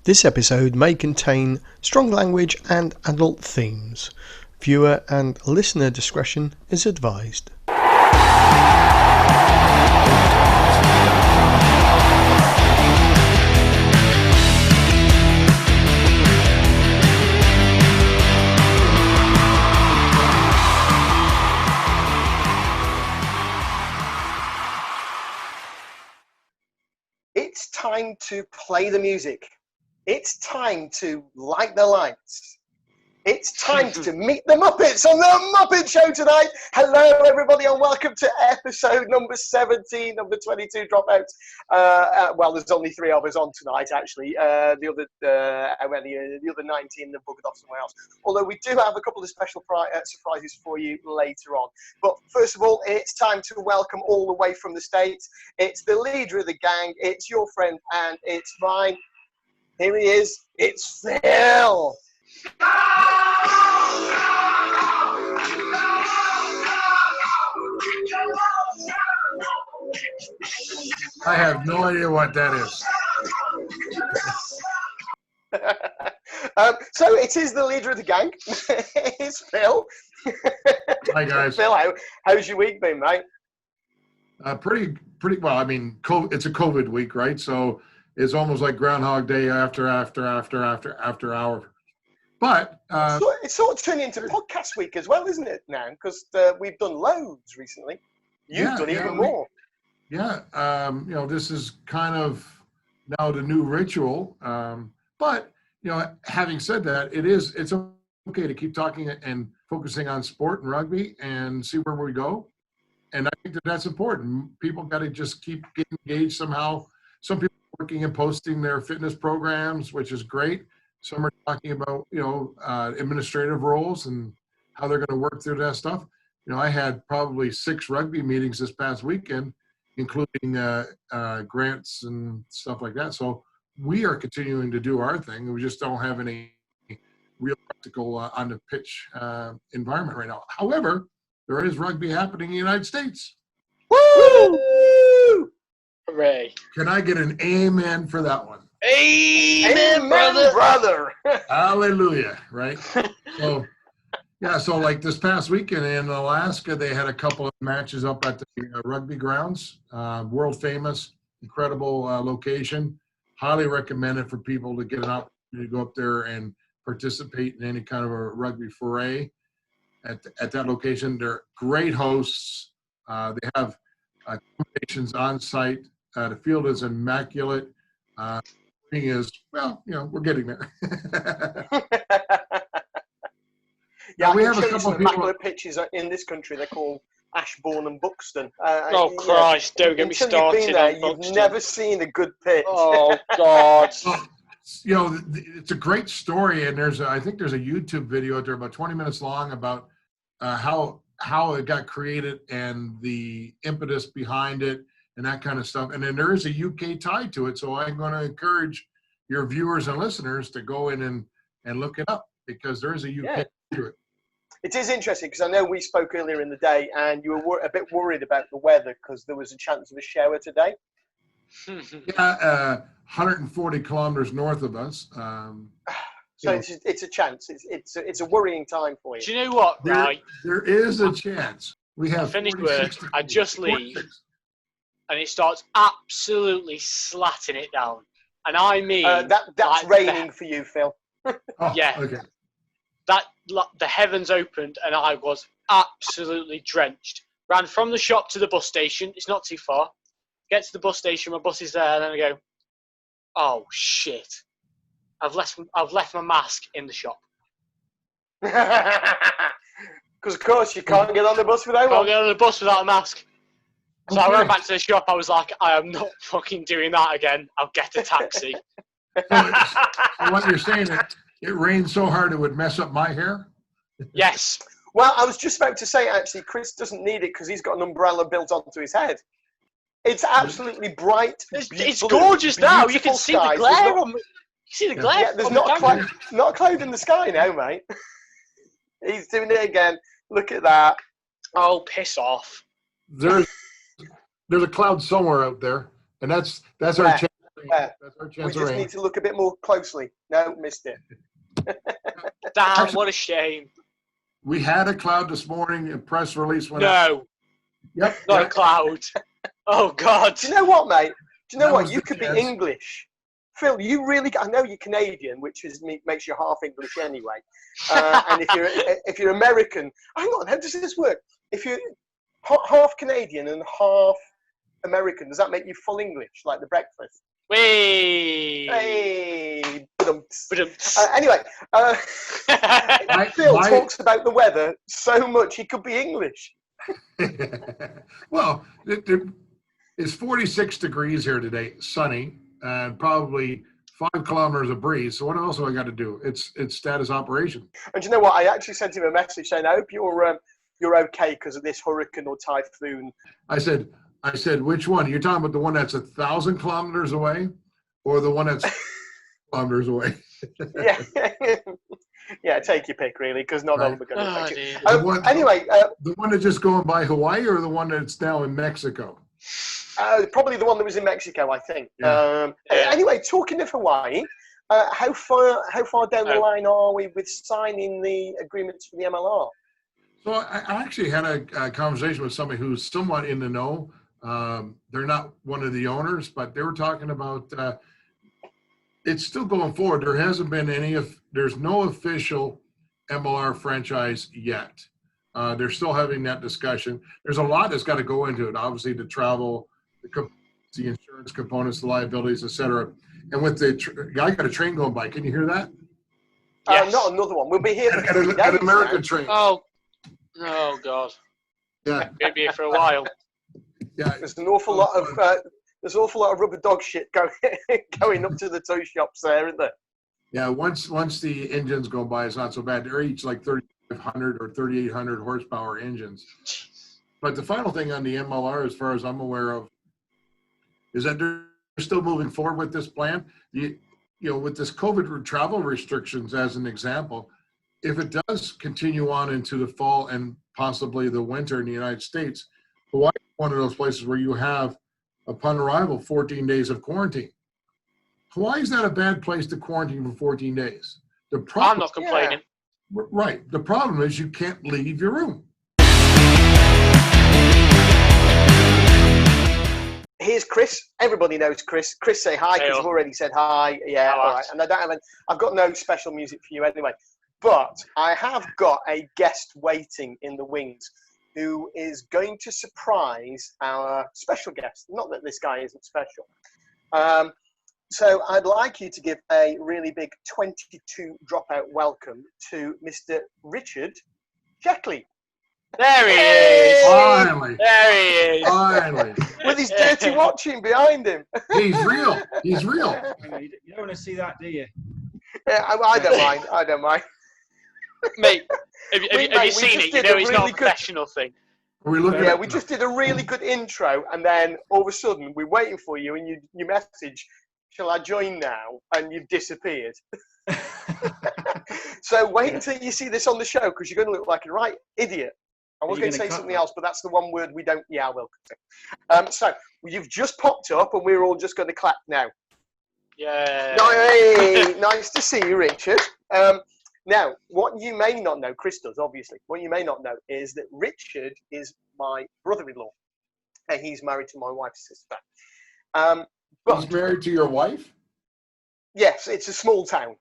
This episode may contain strong language and adult themes. Viewer and listener discretion is advised. It's time to play the music. It's time to light the lights. It's time to meet the Muppets on the Muppet Show tonight. Hello, everybody, and welcome to episode number 17 of the 22 Dropouts. Well, there's only 3 of us on tonight, actually. The other 19 have booked off somewhere else. Although we do have a couple of special surprises for you later on. But first of all, it's time to welcome all the way from the States. It's the leader of the gang. It's your friend, and it's mine. Here he is. It's Phil. I have no idea what that is. So it is the leader of the gang. It's Phil. Hi, guys. Phil, how's your week been, mate? Pretty well. I mean, it's a COVID week, right? So it's almost like Groundhog Day after hour. But it's sort of turning into podcast week as well, isn't it now? Because we've done loads recently. You've done even more. This is kind of now the new ritual. But having said that, it's okay to keep talking and focusing on sport and rugby and see where we go. And I think that's important. People got to just keep getting engaged somehow. Some people are working and posting their fitness programs, which is great. Some are talking about, administrative roles and how they're going to work through that stuff. I had probably 6 rugby meetings this past weekend, including grants and stuff like that. So we are continuing to do our thing. We just don't have any real practical on the pitch environment right now. However, there is rugby happening in the United States. Woo! Hooray. Can I get an amen for that one? Amen, brother. Hallelujah, right? So like this past weekend in Alaska, they had a couple of matches up at the rugby grounds. World famous, incredible location. Highly recommend it for people to get an opportunity to go up there and participate in any kind of a rugby foray at that location. They're great hosts. They have accommodations on site. The field is immaculate. Thing is, we're getting there. We have a couple of immaculate pitches in this country. They're called Ashbourne and Buxton. Christ, don't get me started. You've never seen a good pitch. Oh God. It's a great story, and I think there's a YouTube video out there about 20 minutes long about how it got created and the impetus behind it and that kind of stuff. And then there is a UK tie to it, so I'm going to encourage your viewers and listeners to go in and look it up, because there is a UK tie to it. It is interesting, because I know we spoke earlier in the day and you were a bit worried about the weather because there was a chance of a shower today. 140 kilometers north of us. It's a chance. It's a worrying time for you. Do you know what, right? There is a chance. We have finished work. I just leave. And it starts absolutely slatting it down. And I mean... that's like raining for you, Phil. Yeah. Okay. The heavens opened and I was absolutely drenched. Ran from the shop to the bus station. It's not too far. Get to the bus station, my bus is there, and then I go, oh, shit. I've left my mask in the shop. Because, of course, you can't get on the bus without one. Can't get on the bus without a mask. So I went back to the shop. I was like, I am not fucking doing that again. I'll get a taxi. So what you're saying, it rained so hard it would mess up my hair? Yes. Well, I was just about to say, actually, Chris doesn't need it because he's got an umbrella built onto his head. It's absolutely bright. It's gorgeous now. You can see the glare on me. You see the glare. Yeah, there's not a cloud in the sky now, mate. He's doing it again. Look at that. Oh, piss off. There's a cloud somewhere out there, and that's our chance That's our We chance of just rain. need to look a bit more closely. No, missed it. Damn, Actually- what a shame. We had a cloud this morning. A press release went out. No, Yep. not a yep. cloud. Oh, God. Do you know what, mate? Do you know That what? was You the could be chance. English. Phil, you really, I know you're Canadian, which makes you half English anyway. And if you're American, hang on, how does this work? If you're half Canadian and half American, does that make you full English, like the breakfast? Whee! Hey, ba-dum-ts. Ba-dum-ts. Anyway, Phil My- talks about the weather so much he could be English. Well, it's 46 degrees here today, sunny, and probably 5 kilometers of breeze. So what else have I got to do? It's status operation. And do you know what? I actually sent him a message saying, I hope you're okay because of this hurricane or typhoon. I said, which one? You're talking about the one that's 1,000 kilometers away, or the one that's kilometers away? Yeah, yeah. Take your pick, really, because not all of them are going to Oh, take it. dear. Anyway, The one that's just going by Hawaii, or the one that's now in Mexico? probably the one that was in Mexico, I think. Yeah. Yeah. Anyway, talking of Hawaii, how far down the line are we with signing the agreements for the MLR? So I actually had a conversation with somebody who's somewhat in the know. They're not one of the owners, but they were talking about it's still going forward. There hasn't been there's no official MLR franchise yet. They're still having that discussion. There's a lot that's got to go into it. Obviously, the travel, the insurance components, the liabilities, et cetera. And with I got a train going by. Can you hear that? Yes. Not another one. We'll be here for At 3 an days American now. train. Oh, God. Yeah, We'll be here for a while. yeah. There's an awful lot of rubber dog shit going up to the toy shops there, isn't there? Yeah, once the engines go by, it's not so bad. They're each like 3,500 or 3,800 horsepower engines. But the final thing on the MLR, as far as I'm aware of, is that they're still moving forward with this plan. With this COVID travel restrictions as an example, if it does continue on into the fall and possibly the winter in the United States, Hawaii is one of those places where you have, upon arrival, 14 days of quarantine. Hawaii's not a bad place to quarantine for 14 days. I'm not complaining. Right. The problem is you can't leave your room. Here's Chris. Everybody knows Chris. Chris, say hi because Hey, you've already said hi. Yeah, Hello. all right. And I've got no special music for you anyway. But I have got a guest waiting in the wings who is going to surprise our special guest. Not that this guy isn't special. So I'd like you to give a really big 22 dropout welcome to Mr. Richard Sheckley. There he is. Finally. There he is. Finally. With his dirty watching behind him. He's real. He's real. You don't want to see that, do you? Yeah, I don't mind. I don't mind. Mate, have you Mate, we seen just it? You did know a it's really not a good- professional thing. Are we looking Yeah, at we just did a really good intro, and then all of a sudden we're waiting for you, and you message, "Shall I join now?" And you've disappeared. So wait until you see this on the show, because you're going to look like a right idiot. I was Are you going to gonna say cut something that? else, but that's the one word we don't. Yeah, I will. So you've just popped up, and we're all just going to clap now. Yeah. Hey, nice to see you, Richard. Now, what you may not know, Chris does, obviously, what you may not know is that Richard is my brother-in-law, and he's married to my wife's sister. But, He's married to your wife? yes, it's a small town.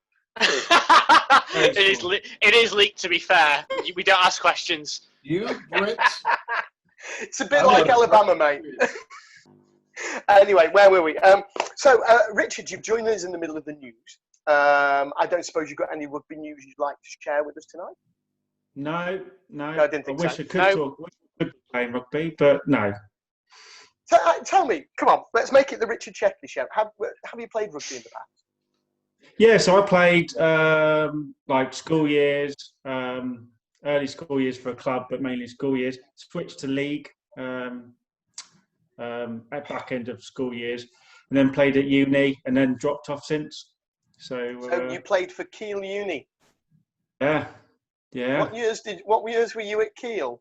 It is leaked, to be fair. We don't ask questions. You Brits? It's a bit I like love Alabama, mate. Anyway, where were we? So, Richard, you've joined us in the middle of the news. I don't suppose you've got any rugby news you'd like to share with us tonight? No. I didn't think wish so. I could No. talk. Wish I could play rugby, but no. So, tell me, come on, let's make it the Richard Sheckley show. Have you played rugby in the past? Yeah, so I played like school years, early school years for a club, but mainly school years. Switched to league at back end of school years, and then played at uni, and then dropped off since. So You played for Kiel Uni. yeah. What years were you at Kiel?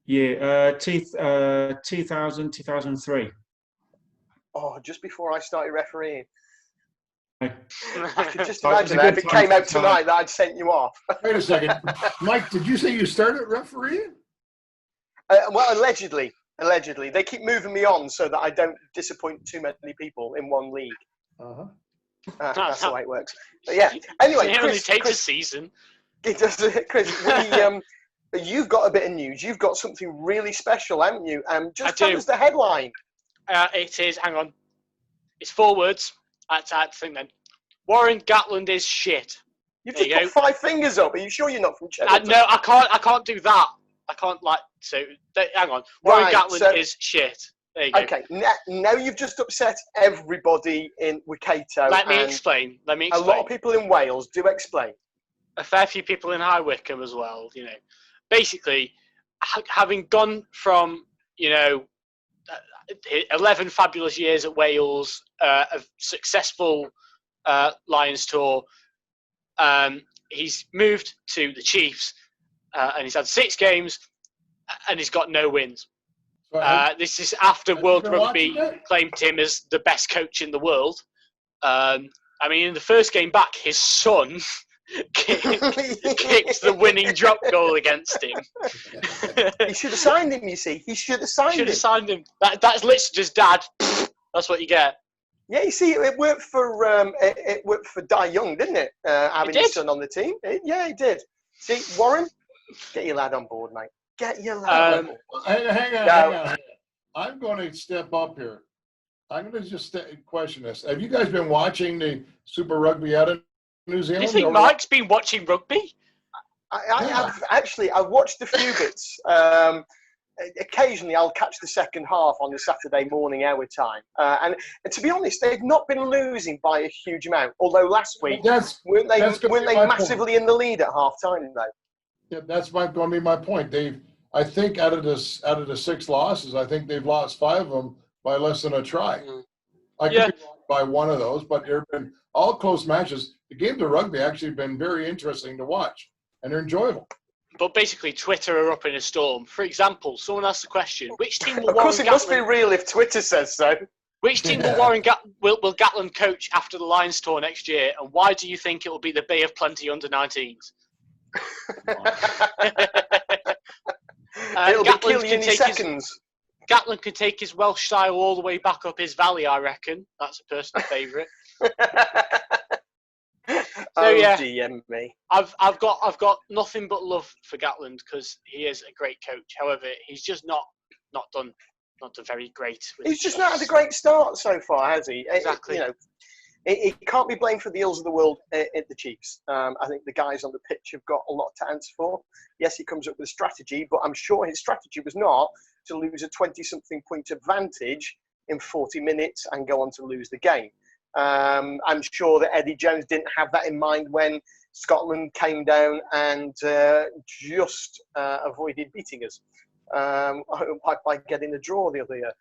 Yeah, 2000, 2003. Oh, just before I started refereeing. I could just Right, imagine it's a that good if it time came to out start. tonight that I'd sent you off. Wait a second. Mike, did you say you started refereeing? Well, allegedly. They keep moving me on so that I don't disappoint too many people in one league. Uh-huh. That's the way it works. But yeah. Anyway, it only Chris, takes a season. it does, Chris, you've got a bit of news. You've got something really special, haven't you? Just tell us the headline. It is, hang on. It's 4 words. I had to think then. Warren Gatland is shit. You've just put 5 fingers up. Are you sure you're not from Cheddar? No, I can't do that. I can't hang on. Warren Gatland is shit. There you go. Okay, now you've just upset everybody in Waikato. Let me explain. A lot of people in Wales. Do explain. A fair few people in High Wycombe as well. Basically, having gone from 11 fabulous years at Wales, a successful Lions tour. He's moved to the Chiefs, and he's had 6 games, and he's got no wins. This is after World Rugby claimed him as the best coach in the world. In the first game back, his son kicked the winning drop goal against him. He should have signed him, you see. He should have signed him. That's literally just dad. That's what you get. Yeah, you see, it worked for Di Young, didn't it? Having his son on the team. It did. See, Warren, get your lad on board, mate. Get your lad on board. Hang on. I'm going to step up here. I'm going to just question this. Have you guys been watching the Super Rugby out of New Zealand? You think Mike's been watching rugby? I've watched a few bits. Occasionally, I'll catch the second half on the Saturday morning our time. And to be honest, they've not been losing by a huge amount. Although last week, weren't they massively in the lead at half time, though? Yeah, that's going to be my point. I think out of the 6 losses, I think they've lost 5 of them by less than a try. I could be wrong by one of those, but there have been all close matches. The games of rugby actually have been very interesting to watch, and they're enjoyable. But basically, Twitter are up in a storm. For example, someone asked the question, which team will Of course, it must be real if Twitter says so. Which team will Gatland coach after the Lions tour next year, and why do you think it will be the Bay of Plenty under-19s? It'll be Killian in seconds. Gatland could take his Welsh style all the way back up his valley, I reckon. That's a personal favourite. DM me. I've got nothing but love for Gatland because he is a great coach. However, he's just not done very great. He's just not had a great start so far, has he? Exactly. He can't be blamed for the ills of the world at the Chiefs. I think the guys on the pitch have got a lot to answer for. Yes, he comes up with a strategy, but I'm sure his strategy was not to lose a 20-something point advantage in 40 minutes and go on to lose the game. I'm sure that Eddie Jones didn't have that in mind when Scotland came down and just avoided beating us by getting a draw the other year.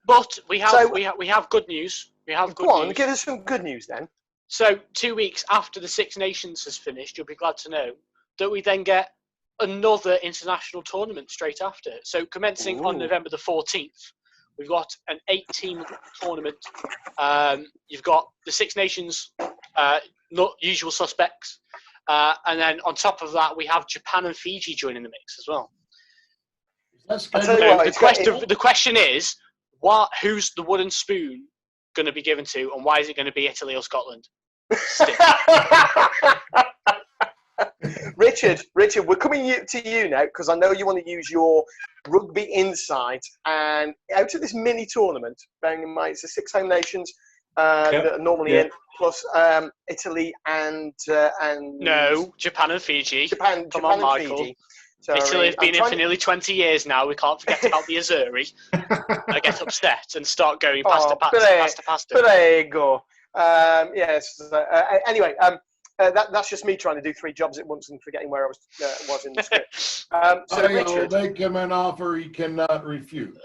But we have good news. Go on, give us some good news then. So 2 weeks after the Six Nations has finished, you'll be glad to know that we then get another international tournament straight after. So commencing on November the 14th, we've got an 8-team tournament. You've got the Six Nations, not usual suspects. And then on top of that, we have Japan and Fiji joining the mix as well. The question is, who's the wooden spoon going to be given to, and why is it going to be Italy or Scotland? Richard, we're coming to you now because I know you want to use your rugby insight. And out of this mini tournament, bearing in mind it's the 6 home nations that are normally in, plus Italy and Japan and Fiji. Japan and Michael. Fiji. Sorry, Italy have been in for nearly 20 years now. We can't forget about the Azzurri. I get upset and start going pasta. Prego. Yes. Anyway, that's just me trying to do 3 jobs at once and forgetting where I was in the script. So Richard, I'll make him an offer he cannot refuse.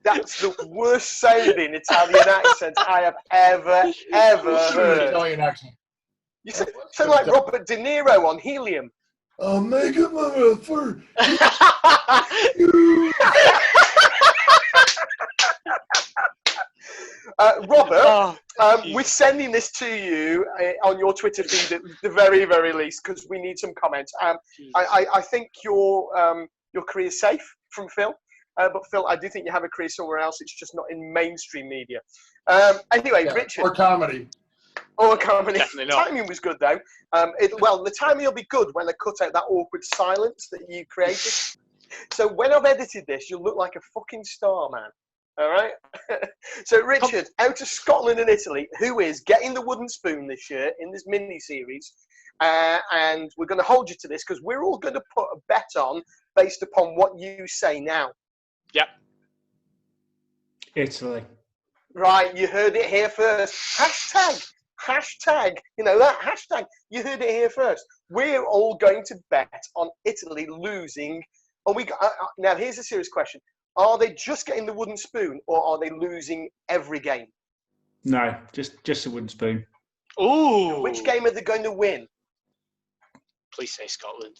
That's the worst sounding Italian accent I have ever heard. Italian accent. You sound like Robert De Niro on Helium. I'll make him an offer. Robert, Oh, we're sending this to you on your Twitter feed at the very, very least because we need some comments. I think your career's safe from Phil, but Phil, I do think you have a career somewhere else. It's just not in mainstream media. Anyway, Yeah, Richard. or comedy. Or comedy. Definitely not. Timing was good though. Well, the timing will be good when I cut out that awkward silence that you created. So when I've edited this, you'll look like a fucking star, man. All right. So Richard, out of Scotland and Italy, who is getting the wooden spoon this year in this mini series, and we're going to hold you to this because we're all going to put a bet on based upon what you say now. Yep. Italy. Right, you heard it here first. Hashtag, you know that hashtag. You heard it here first. We're all going to bet on Italy losing. And now here's a serious question: are they just getting the wooden spoon, or are they losing every game? No, just a wooden spoon. Ooh. Which game are they going to win? Please say Scotland.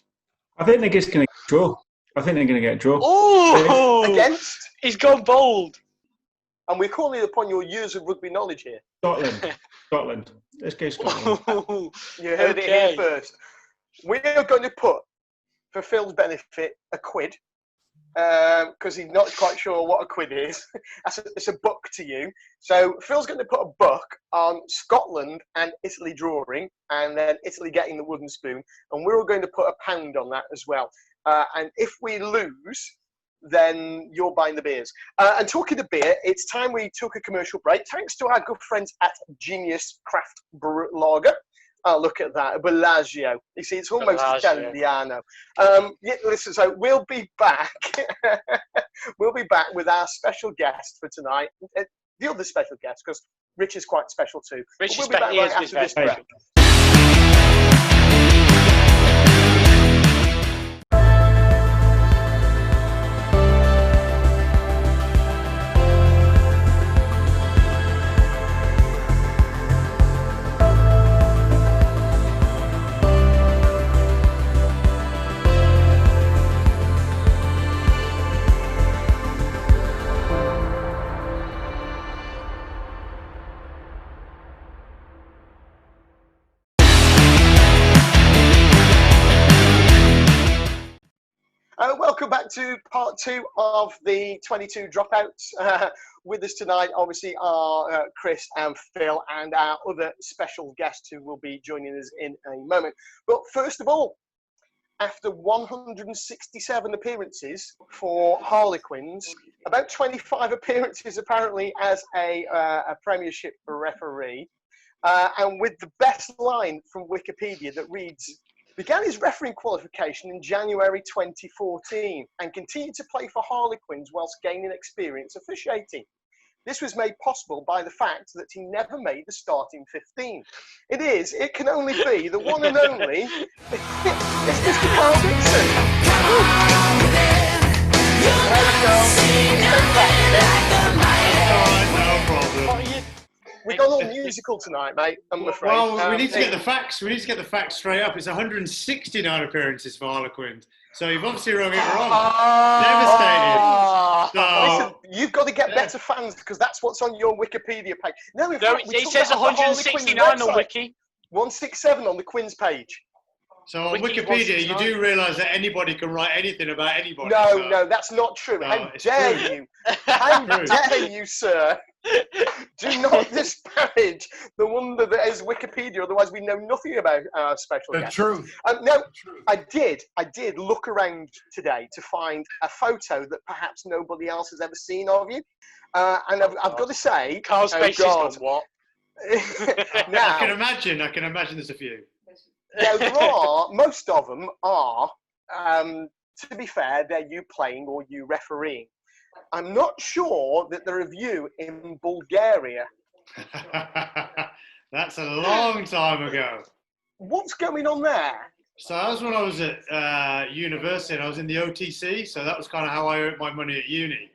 I think they're just going to draw. I think they're going to get a draw. Ooh. Against? He's gone bold. And we're calling upon your years of rugby knowledge here. Scotland. Let's go Scotland. You heard it here first. We're going to put, for Phil's benefit, a quid. Because he's not quite sure what a quid is. It's a buck to you. So Phil's going to put a buck on Scotland and Italy drawing, and then Italy getting the wooden spoon. And we're all going to put a pound on that as well. And if we lose, then you're buying the beers. And talking to beer, it's time we took a commercial break. Thanks to our good friends at Genius Craft Lager. Oh, look at that, Bellagio. You see, it's almost Italiano. Yeah, listen, so we'll be back. We'll be back with our special guest for tonight. The other special guest, because Rich is quite special too. Rich we'll is be back right after this break. Welcome back to part 2 of the 22 dropouts. With us tonight, obviously, are Chris and Phil and our other special guests who will be joining us in a moment. But first of all, after 167 appearances for Harlequins, about 25 appearances apparently as a Premiership referee, and with the best line from Wikipedia that reads, began his refereeing qualification in January 2014 and continued to play for Harlequins whilst gaining experience officiating. This was made possible by the fact that he never made the starting 15. It can only be the one and only, it's Mr. Karl Dickson. No problem. We got all musical tonight, mate, I'm afraid. Well, we need to get the facts. We need to get the facts straight up. It's 169 appearances for Harlequin. So you've obviously wrong it wrong. Devastated. Listen, you've got to get better fans because that's what's on your Wikipedia page. No, it says 169 on Wiki. 167 on the Quins page. So on Wikipedia, you do realise that anybody can write anything about anybody. No, that's not true. No, How dare you? How dare you, sir? Do not disparage the wonder that is Wikipedia. Otherwise, we know nothing about our special guest. Truth. No, I did look around today to find a photo that perhaps nobody else has ever seen of you. And I've got to say, Carl's face is gone, what? Now, I can imagine there's a few. Now, most of them are, to be fair, they're you playing or you refereeing. I'm not sure that there are you in Bulgaria. That's a long time ago. What's going on there? So that was when I was at university and I was in the OTC. So that was kind of how I earned my money at uni.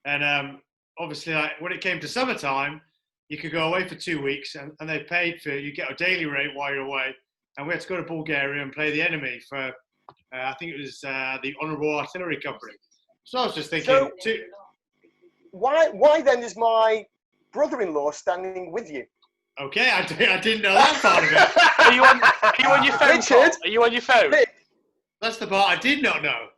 And obviously, when it came to summertime, you could go away for 2 weeks and they paid for you get a daily rate while you're away. And we had to go to Bulgaria and play the enemy for, I think it was the Honourable Artillery Company. So I was just thinking, why then is my brother-in-law standing with you. Okay, I didn't know that part of it. Are you on your phone, Richard? Carl? Are you on your phone? That's the part I did not know.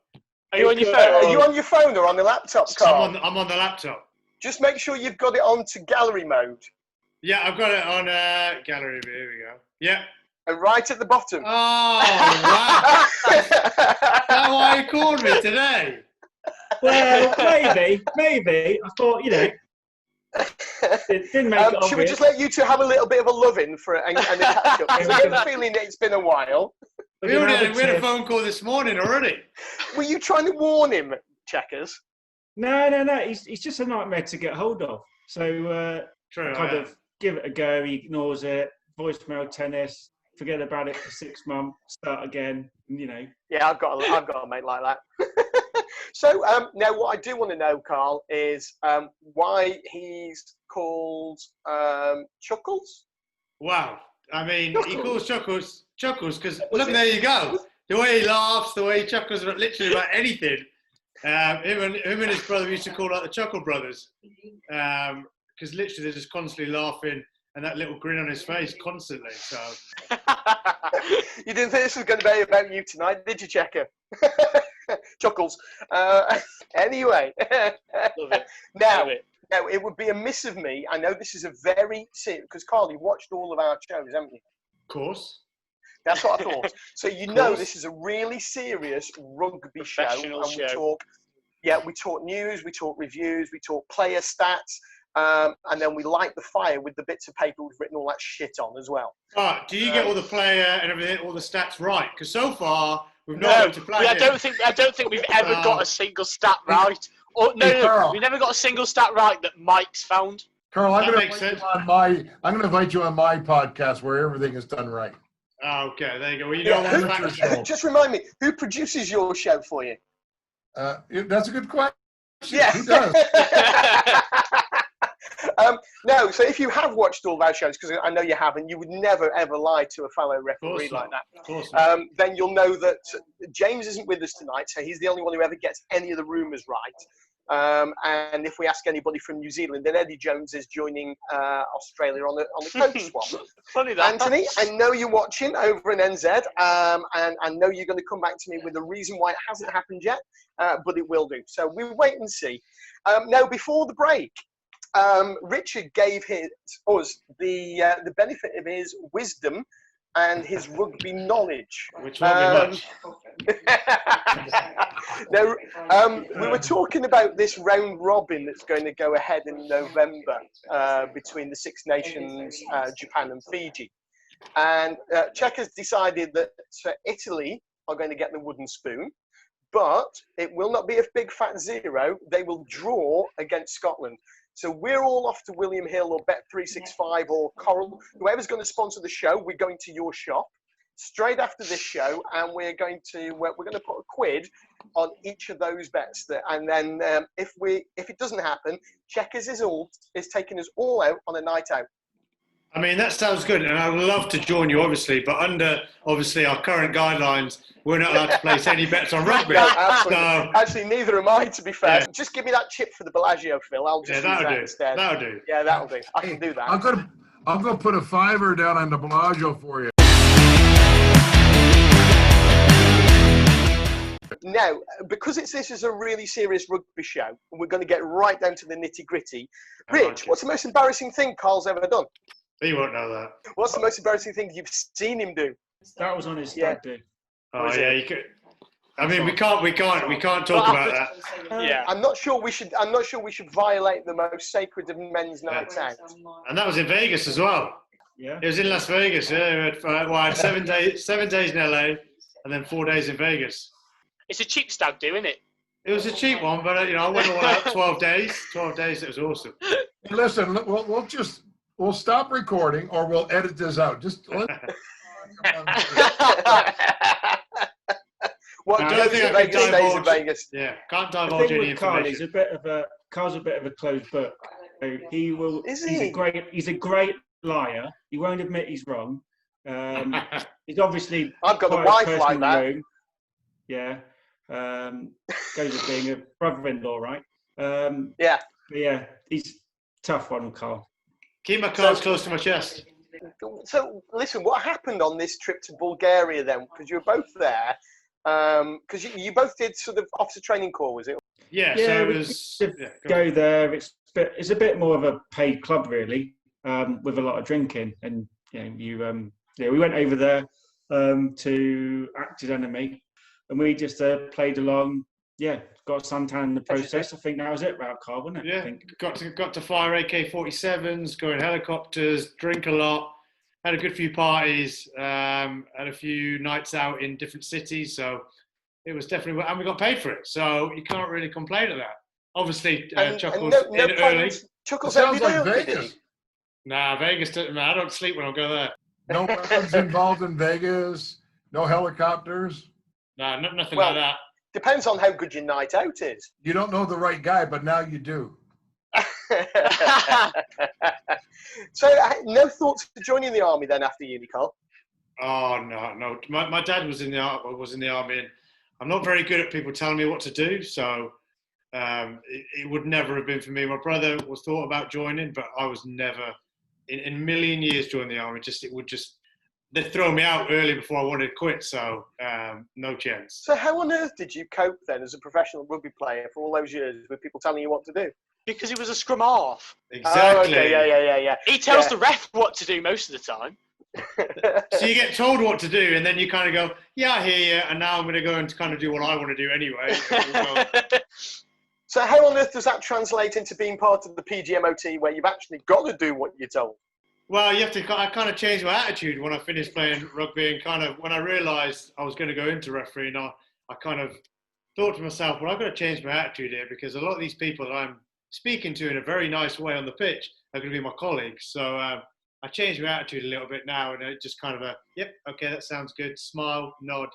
Are you on your Are phone? you on your phone or on the laptop, Carl? I'm on the laptop. Just make sure you've got it onto gallery mode. Yeah, I've got it on gallery view. Here we go. Yeah. And right at the bottom. Oh, wow. That's why you called me today. Well, maybe. I thought, it didn't make it obvious. Should we just let you two have a little bit of a loving and a catch up? Because I get the feeling that it's been a while. We had a phone call this morning already. Were you trying to warn him, Checkers? No. He's just a nightmare to get hold of. So True, kind of give it a go. He ignores it. Voicemail tennis. Forget about it for 6 months. Start again. Yeah, I've got a mate like that. So now, what I do want to know, Carl, is why he's called Chuckles. Wow. I mean, he calls Chuckles because look, there you go. The way he laughs, the way he chuckles about literally about anything. Him and his brother used to call out the Chuckle Brothers because literally they're just constantly laughing and that little grin on his face constantly. So You didn't think this was going to be about you tonight, did you, Checker? Chuckles. Anyway, Love it. now Love it. it would be amiss of me. I know this is a very serious, because Carl, you watched all of our shows, haven't you? of course. That's what I thought. So you know this is a really serious rugby show. Professional And show. we talk news, we talk reviews, we talk player stats, and then we light the fire with the bits of paper we've written all that shit on as well. Oh, do you get all the player and everything, all the stats right? Because so far we've not been to play. I don't think we've ever got a single stat right. Or Carl. we've never got a single stat right that Mike's found. Carl, I'm That going makes to sense. invite you on my podcast where everything is done right. Oh, okay, there you go. Well, you know what? show. Just remind me, who produces your show for you? That's a good question. Yeah. Who does? No, so if you have watched all of our shows, because I know you haven't, you would never ever lie to a fellow referee like that. Of course. Then you'll know that James isn't with us tonight, so he's the only one who ever gets any of the rumours right. And if we ask anybody from New Zealand, then Eddie Jones is joining Australia on the coach swap. Funny that. Anthony, I know you're watching over in NZ, and I know you're going to come back to me with a reason why it hasn't happened yet, but it will do. So we'll wait and see. Now, before the break, Richard gave us the benefit of his wisdom and his rugby knowledge. Which won't be much. Now, we were talking about this round robin that's going to go ahead in November between the Six Nations, Japan and Fiji. And Czech has decided that Italy are going to get the wooden spoon, but it will not be a big fat 0. They will draw against Scotland. So we're all off to William Hill or Bet365 or Coral, whoever's going to sponsor the show. We're going to your shop straight after this show, and we're going to put a quid on each of those bets. And then if it doesn't happen, Checkers is taking us all out on a night out. I mean, that sounds good, and I would love to join you, obviously, but under, obviously, our current guidelines, we're not allowed to place any bets on rugby. No, absolutely. So, Actually, neither am I, to be fair. Yeah. Just give me that chip for the Bellagio, Phil. I'll just use that instead. That'll do. Yeah, that'll do. I can do that. I'm gonna put a $5 down on the Bellagio for you. Now, because this is a really serious rugby show, we're going to get right down to the nitty-gritty. Rich, what's the most embarrassing thing Carl's ever done? He won't know that. What's the most embarrassing thing you've seen him do? That was on his stag do. Oh, yeah, you could. I mean, we can't talk about that. Yeah. I'm not sure we should violate the most sacred of men's nights out. And that was in Vegas as well. Yeah. It was in Las Vegas. Yeah, I had 7 days in LA, and then 4 days in Vegas. It's a cheap stag do, isn't it? It was a cheap one, but I went all out 12 days. 12 days, it was awesome. Listen, we'll stop recording or we'll edit this out. Just let. What I goes don't think to I can Vegas stays in divulge. Vegas. Yeah, can't The divulge thing any with Carl, information. Carl's a bit of a closed book. So he will. Is he's he? a great liar. He won't admit he's wrong. He's obviously. I've got a quite wife person like in the that. room. Yeah. Goes with being a brother-in-law, right? Yeah. But yeah, he's tough one, Carl. Keep my cards close to my chest. So, listen, what happened on this trip to Bulgaria then? Because you were both there. Because you both did sort of officer training corps, was it? Yeah, Yeah, so we it was. did Yeah, go there. It's a bit more of a paid club, really, with a lot of drinking. And we went over there to act as enemy, and we just played along. Yeah, got suntan in the process. I think that was it, right, Carl, wasn't it? Yeah, I think. got to fire AK-47s, go in helicopters, drink a lot, had a good few parties, had a few nights out in different cities. So it was definitely, and we got paid for it. So you can't really complain at that. Obviously, Chuckle's no in early. Chuckle's Sounds like early, did he? Vegas. Nah, Vegas. I don't sleep when I go there. No weapons involved in Vegas. No helicopters. Nah, nothing Well, like that. Depends on how good your night out is. You don't know the right guy, but now you do. So, no thoughts to joining the army then after uni, Carl? Oh no. My dad was in the army, and I'm not very good at people telling me what to do. So it would never have been for me. My brother was thought about joining, but I was never in a million years joining the army. They'd throw me out early before I wanted to quit. So no chance. So how on earth did you cope then as a professional rugby player for all those years with people telling you what to do? Because he was a scrum half. Exactly. Oh, okay, yeah. He tells the ref what to do most of the time. So you get told what to do, and then you kind of go, yeah, I hear you, and now I'm going to go and kind of do what I want to do anyway. So how on earth does that translate into being part of the PGMOT where you've actually got to do what you're told? Well, I kind of changed my attitude when I finished playing rugby, and kind of when I realised I was going to go into refereeing, I kind of thought to myself, well, I've got to change my attitude here, because a lot of these people that I'm speaking to in a very nice way on the pitch are going to be my colleagues. So I changed my attitude a little bit now, and it just kind of yep, okay, that sounds good, smile, nod,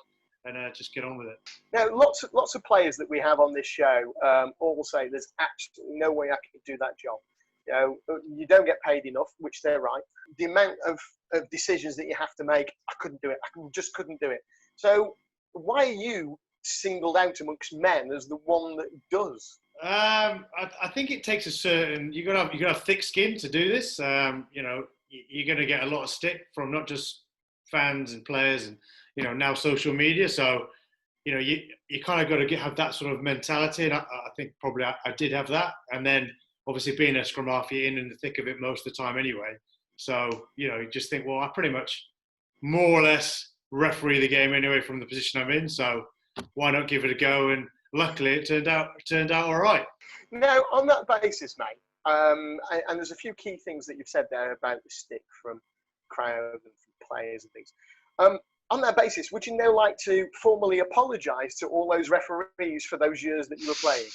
and just get on with it. Now, lots of players that we have on this show all say there's absolutely no way I can do that job. You don't get paid enough, which they're right. The amount of decisions that you have to make, I couldn't do it. Just couldn't do it. So why are you singled out amongst men as the one that does? I think it takes a certain. You got to have thick skin to do this. You're going to get a lot of stick from not just fans and players, and now social media. So you kind of got to have that sort of mentality, and I think probably I did have that. And then obviously being a scrum half, you're in the thick of it most of the time anyway. So you just think, well, I pretty much more or less referee the game anyway from the position I'm in. So why not give it a go? And luckily, it turned out all right. Now, on that basis, mate, and there's a few key things that you've said there about the stick from crowd and from players and things. On that basis, would you now like to formally apologise to all those referees for those years that you were playing?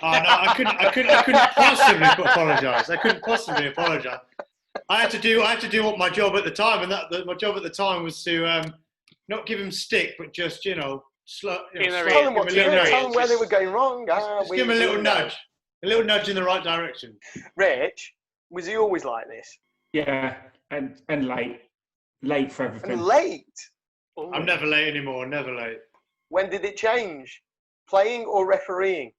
Oh no, I couldn't possibly apologise. I couldn't possibly apologise. I had to do what my job at the time, and my job at the time was to not give him stick, but just tell them what to do, tell them where they were going wrong. Just give him a little nudge in the right direction. Rich, was he always like this? Yeah, and late for everything. And late? Ooh. I'm never late anymore. Never late. When did it change? Playing or refereeing?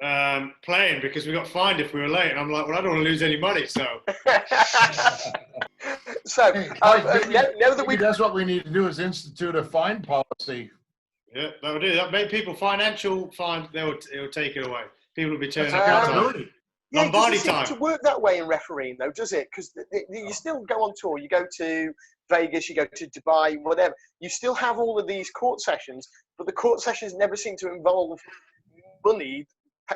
Playing, because we got fined if we were late, and I'm like, well, I don't want to lose any money, so. So now that that's what we need to do is institute a fine policy. Yeah, that would do. That make people financial fine. They'll take it away. People will be turning up. Accountability. Lombardi it doesn't time. seem to work that way in refereeing, though, does it? Because you still go on tour. You go to Vegas, you go to Dubai, whatever. You still have all of these court sessions, but the court sessions never seem to involve money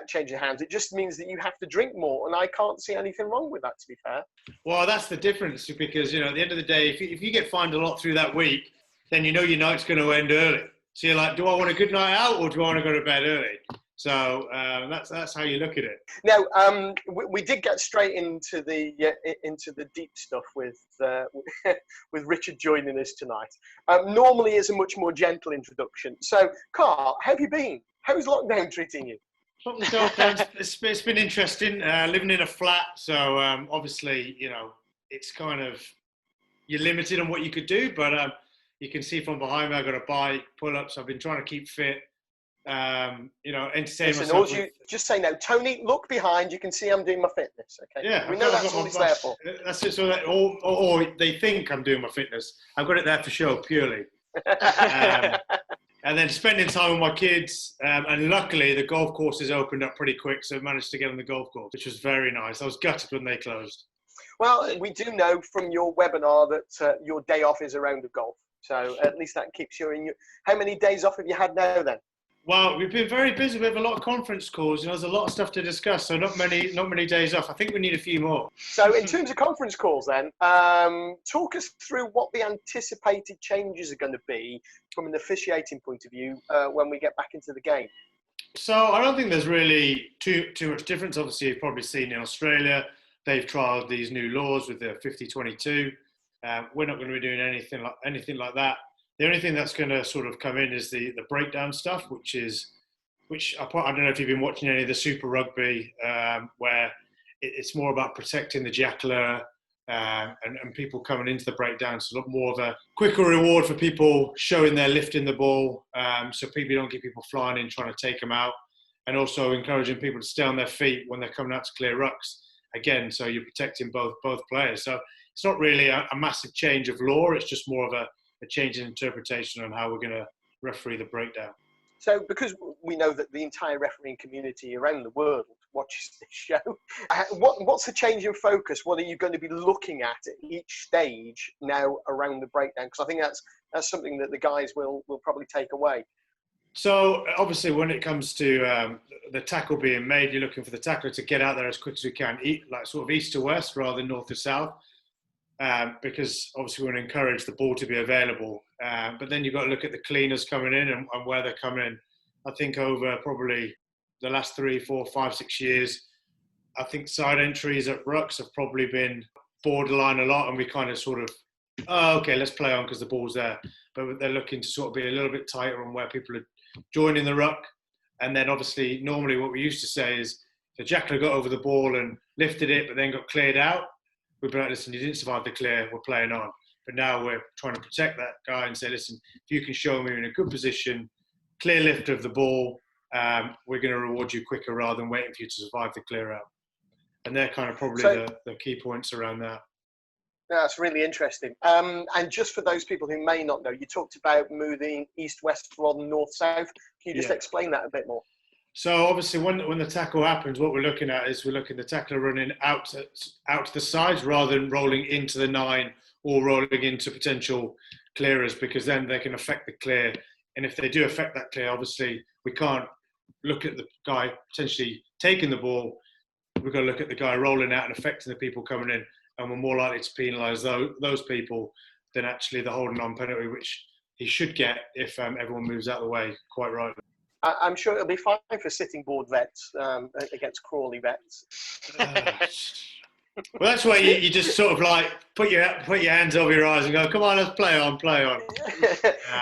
changing hands. It just means that you have to drink more, and I can't see anything wrong with that, to be fair. Well, that's the difference, because at the end of the day, if you get fined a lot through that week, then your night's going to end early. So you're like, do I want a good night out, or do I want to go to bed early? So that's how you look at it. Now, we did get straight into the deep stuff with with Richard joining us tonight. Normally, is a much more gentle introduction. So, Karl, how have you been? How's lockdown treating you? It's been interesting living in a flat. So obviously, it's kind of, you're limited on what you could do, but you can see from behind me, I've got a bike, pull-ups. I've been trying to keep fit. entertain Listen, myself. Just say no. Tony, look behind. You can see I'm doing my fitness. Okay. Yeah, We know that's all it's there for. That's it. So or they think I'm doing my fitness. I've got it there for show purely. And then spending time with my kids. And luckily, the golf courses opened up pretty quick, so I managed to get on the golf course, which was very nice. I was gutted when they closed. Well, we do know from your webinar that your day off is a round of golf. So at least that keeps you in. How many days off have you had now then? Well, we've been very busy. We have a lot of conference calls. There's a lot of stuff to discuss, so not many days off. I think we need a few more. So in terms of conference calls then, talk us through what the anticipated changes are going to be from an officiating point of view when we get back into the game. So I don't think there's really too much difference. Obviously, you've probably seen in Australia, they've trialled these new laws with the 50-22. We're not going to be doing anything like that. The only thing that's going to sort of come in is the breakdown stuff, which I don't know if you've been watching any of the Super Rugby, where it's more about protecting the jackler and people coming into the breakdown. So a lot more of a quicker reward for people showing they're lifting the ball, so people don't get people flying in trying to take them out, and also encouraging people to stay on their feet when they're coming out to clear rucks. Again, so you're protecting both players. So it's not really a massive change of law. It's just more of a change in interpretation on how we're going to referee the breakdown. So because we know that the entire refereeing community around the world watches this show, what's the change in focus? What are you going to be looking at each stage now around the breakdown? Because I think that's something that the guys will probably take away. So obviously when it comes to the tackle being made, you're looking for the tackler to get out there as quick as we can, like sort of east to west rather than north to south. Because obviously we want to encourage the ball to be available. But then you've got to look at the cleaners coming in and where they're coming in. I think over probably the last 3, 4, 5, 6 years, I think side entries at rucks have probably been borderline a lot, and we kind of sort of, okay, let's play on because the ball's there. But they're looking to sort of be a little bit tighter on where people are joining the ruck. And then obviously normally what we used to say is the jackler got over the ball and lifted it but then got cleared out. We'd be like, listen, you didn't survive the clear, we're playing on. But now we're trying to protect that guy and say, listen, if you can show me in a good position, clear lift of the ball, we're going to reward you quicker rather than waiting for you to survive the clear out. And they're kind of probably the key points around that. That's really interesting. And just for those people who may not know, you talked about moving east-west rather than north-south. Can you just explain that a bit more? So obviously when the tackle happens, what we're looking at is we're looking at the tackler running out to the sides rather than rolling into the 9 or rolling into potential clearers, because then they can affect the clear. And if they do affect that clear, obviously we can't look at the guy potentially taking the ball. We've got to look at the guy rolling out and affecting the people coming in. And we're more likely to penalise those people than actually the holding on penalty, which he should get if everyone moves out of the way, quite right. I'm sure it'll be fine for sitting board vets against Crawley vets. Well, that's where you just sort of like put your hands over your eyes and go, come on, let's play on.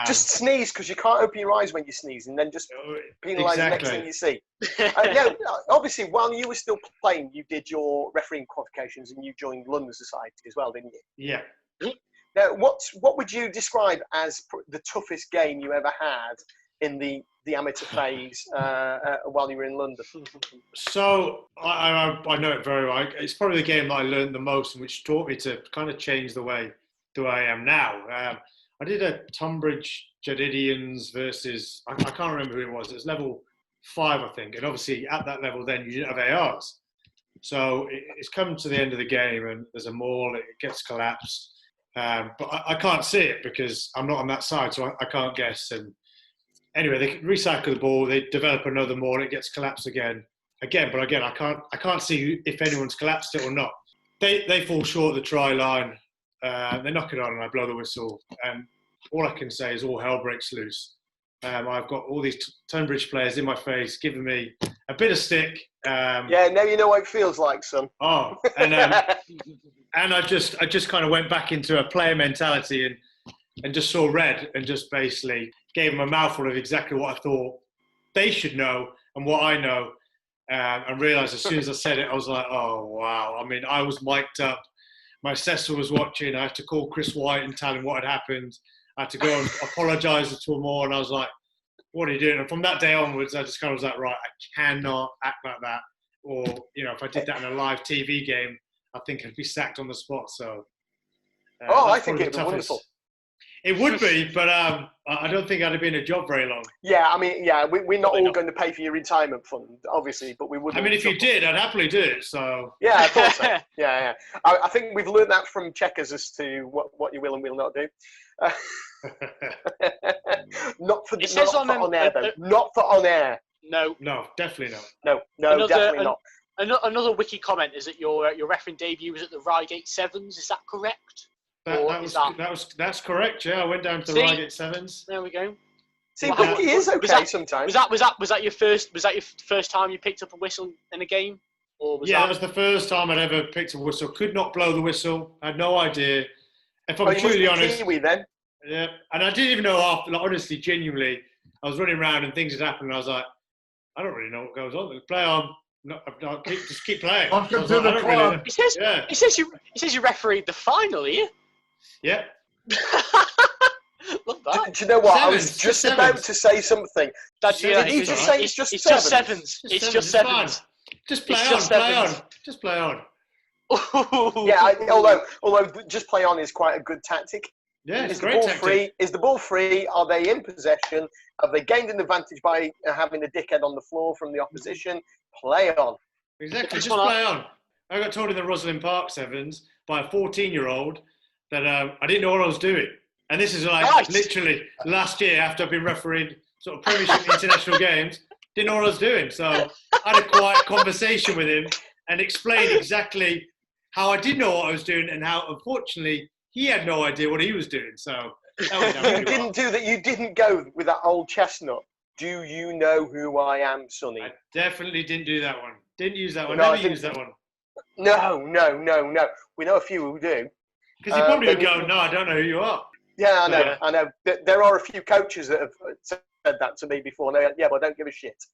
Just sneeze, because you can't open your eyes when you sneeze, and then just penalise the next thing you see. Obviously, while you were still playing, you did your refereeing qualifications and you joined London Society as well, didn't you? Yeah. Now, what would you describe as the toughest game you ever had in the amateur phase while you were in London? So I know it very well. It's probably the game that I learned the most and which taught me to kind of change the way I am now. I did a Tunbridge Jadidians versus, I can't remember who it was. It was level 5, I think. And obviously at that level then you didn't have ARs. So it's come to the end of the game and there's a maul, it gets collapsed. But I can't see it because I'm not on that side, so I can't guess. And anyway, they recycle the ball, they develop another maul, it gets collapsed again. But again, I can't see if anyone's collapsed it or not. They fall short of the try line, they knock it on and I blow the whistle. And all I can say is all hell breaks loose. I've got all these Tunbridge players in my face giving me a bit of stick. Now you know what it feels like, son. Oh, and I just kind of went back into a player mentality and just saw red and just basically gave them a mouthful of exactly what I thought they should know and what I know. And realised as soon as I said it, I was like, oh, wow. I mean, I was mic'd up. My assessor was watching. I had to call Chris White and tell him what had happened. I had to go and apologise to him all. And I was like, what are you doing? And from that day onwards, I just kind of was like, right, I cannot act like that. Or, if I did that in a live TV game, I think I'd be sacked on the spot. So, I think it'd be wonderful. It would be, but I don't think I'd have been in a job very long. Yeah, I mean, we're not all going to pay for your retirement fund, obviously, but we would. I mean, if you did, I'd happily do it. So. Yeah, I thought so. Yeah. I think we've learned that from checkers as to what you will and will not do. Not for on air, though. Not for on air. No, definitely not. No, definitely not. Another wiki comment is that your refereeing debut was at the Reigate Sevens. Is that correct? That's correct. Yeah, I went down to the Reigate Sevens. There we go. See, wiki is okay sometimes. Was that your first time you picked up a whistle in a game? That was the first time I'd ever picked a whistle. Could not blow the whistle. I had no idea. If I'm truly honest. Kiwi then. Yeah, and I didn't even know after. Like, honestly, genuinely, I was running around and things had happened. And I was like, I don't really know what goes on. Play on. Just keep playing. Welcome to the club. He says you refereed the final here. Yeah. Love that. Do you know what? I was just about to say something. Did he just say it's just sevens? It's just sevens. Just play on. Just play on. Yeah, although just play on is quite a good tactic. Yeah, it's is great the ball tactic. free? Is the ball free? Are they in possession? Have they gained an advantage by having a dickhead on the floor from the opposition? Play on. Exactly, just play on. I got told in the Rosalind Park Sevens by a 14-year-old that I didn't know what I was doing. And this is literally last year after I've been refereeing sort of Premiership international games, didn't know what I was doing. So I had a quiet conversation with him and explained exactly how I did know what I was doing and how, unfortunately, he had no idea what he was doing. So that went down really well. Do that. You didn't go with that old chestnut. Do you know who I am, Sonny? I definitely didn't do that one. Didn't use that one. No, Never used that one. No. We know a few who do. Because you probably would go, no, I don't know who you are. Yeah, I know. There are a few coaches that have said that to me before. And yeah, but I don't give a shit.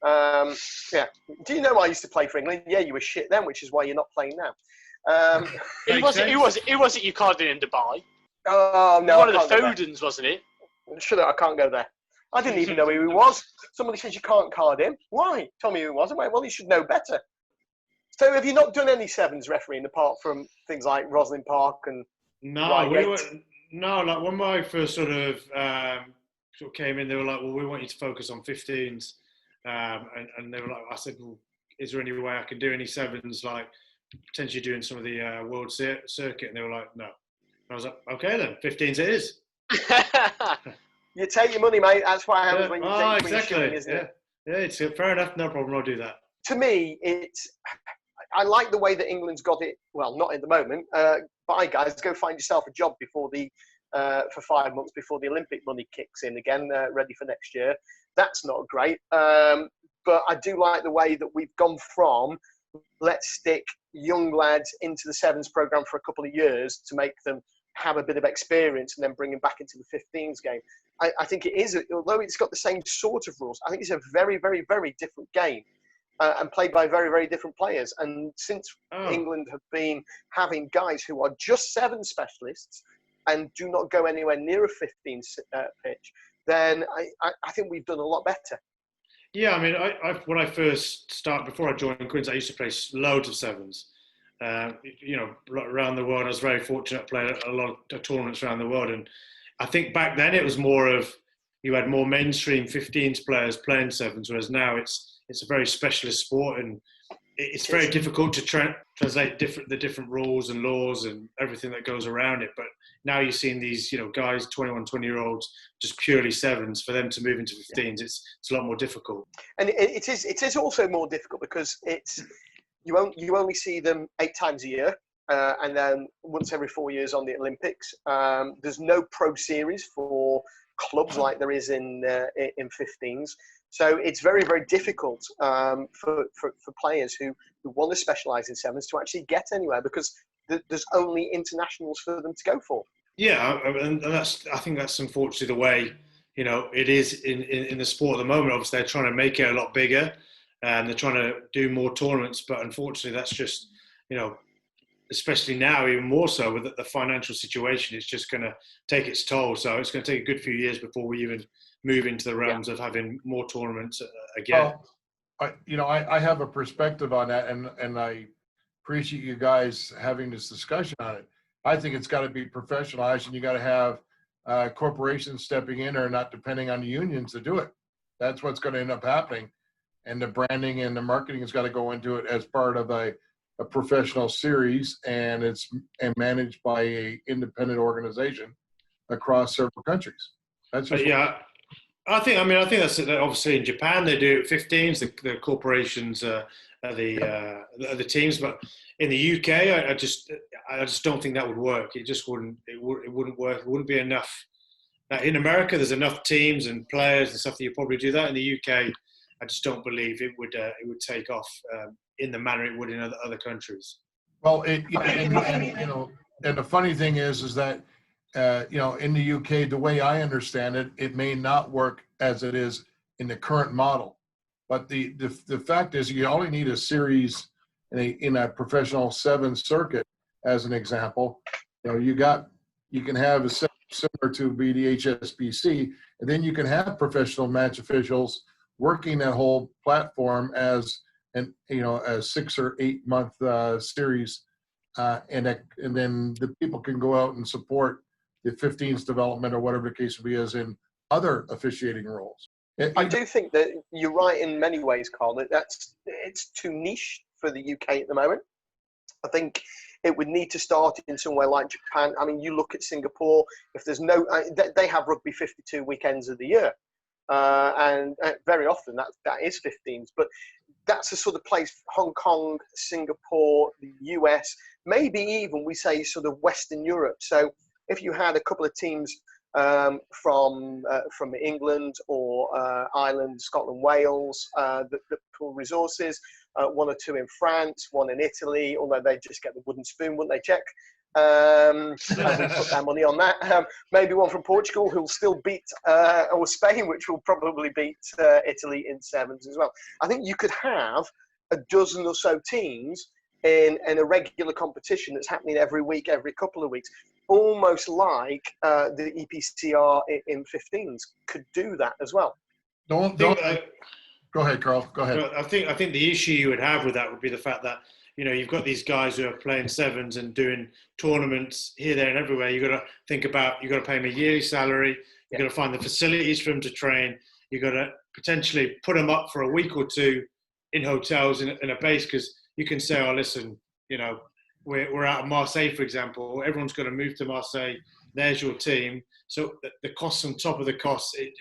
Yeah. Do you know I used to play for England? Yeah, you were shit then, which is why you're not playing now. Who was it you carded in Dubai? Oh, no. One of the Fodens, wasn't it? Shut up, I can't go there. I didn't even know who he was. Somebody says you can't card him. Why? Tell me who he was. I went, well, you should know better. So have you not done any sevens refereeing apart from things like Rosalind Park and like when I first sort of came in, they were like, well, we want you to focus on 15s. And they were like, I said, well, is there any way I can do any sevens, like potentially doing some of the world circuit? And they were like, no. And I was like, okay then, 15s it is. You take your money, mate. That's what happens when you take exactly. shooting, isn't it? Yeah, it's fair enough. No problem. I'll do that. To me, I like the way that England's got it. Well, not at the moment. Bye, guys. Go find yourself a job before for 5 months before the Olympic money kicks in again, ready for next year. That's not great. But I do like the way that we've gone from let's stick young lads into the sevens program for a couple of years to make them have a bit of experience and then bring them back into the 15s game. I think it is, although it's got the same sort of rules, I think it's a very, very, very different game and played by very, very different players. And since England have been having guys who are just seven specialists and do not go anywhere near a 15 pitch, then I think we've done a lot better. Yeah, I mean, when I first started, before I joined Queen's, I used to play loads of sevens. Around the world, I was very fortunate to play a lot of tournaments around the world. And I think back then it was more of, you had more mainstream 15s players playing sevens, whereas now it's a very specialist sport and it's very difficult to translate the different rules and laws and everything that goes around it. But now you're seeing these, guys, 21, 20-year-olds, just purely sevens. For them to move into 15s, it's a lot more difficult. And it is also more difficult because you only see them 8 times a year, and then once every 4 years on the Olympics. There's no pro series for clubs like there is in 15s. So it's very, very difficult for players who want to specialise in sevens to actually get anywhere because there's only internationals for them to go for. Yeah, and I think that's unfortunately the way it is in the sport at the moment. Obviously, they're trying to make it a lot bigger, and they're trying to do more tournaments. But unfortunately, that's just especially now, even more so with the financial situation, it's just going to take its toll. So it's going to take a good few years before we even move into the realms of having more tournaments again. Well, I have a perspective on that, and I appreciate you guys having this discussion on it. I think it's got to be professionalized, and you got to have corporations stepping in or not depending on the unions to do it. That's what's going to end up happening. And the branding and the marketing has got to go into it as part of a professional series, and it's managed by a independent organization across several countries. That's just I think that's obviously in Japan they do 15s. The corporations are the teams, but in the UK, I just don't think that would work. It just wouldn't. It wouldn't work. It wouldn't be enough. In America, there's enough teams and players and stuff that you probably do that. In the UK, I just don't believe it would take off in the manner it would in other countries. Well, and the funny thing is that in the UK, the way I understand it, it may not work as it is in the current model. But the fact is, you only need a series in a professional 7 circuit, as an example. You can have a similar to be the HSBC, and then you can have professional match officials working that whole platform as a 6 or 8 month series, and then the people can go out and support the 15s development or whatever the case will be as in other officiating roles. I do think that you're right in many ways, Carl. It's too niche for the UK at the moment. I think it would need to start in somewhere like Japan. I mean, you look at Singapore. If there's they have rugby 52 weekends of the year, and very often that is 15s. But that's the sort of place. Hong Kong, Singapore, the US, maybe even we say sort of Western Europe. So if you had a couple of teams from England or Ireland, Scotland, Wales that pool resources, 1 or 2 in France, 1 in Italy, although they just get the wooden spoon, wouldn't they, Czech? They put their money on that. Maybe 1 from Portugal who'll still beat, or Spain, which will probably beat Italy in 7s as well. I think you could have a dozen or so teams in a regular competition that's happening every week, every couple of weeks. Almost like the EPCR in 15s could do that as well. Go ahead, Carl. Go ahead. I think the issue you would have with that would be the fact that you've got these guys who are playing 7s and doing tournaments here, there, and everywhere. You've got to think about you've got to pay them a yearly salary. You've got to find the facilities for them to train. You've got to potentially put them up for a week or 2 in hotels in a base, because you can say, oh, listen, we're out of Marseille, for example. Everyone's going to move to Marseille. There's your team. So the costs on top of the costs, I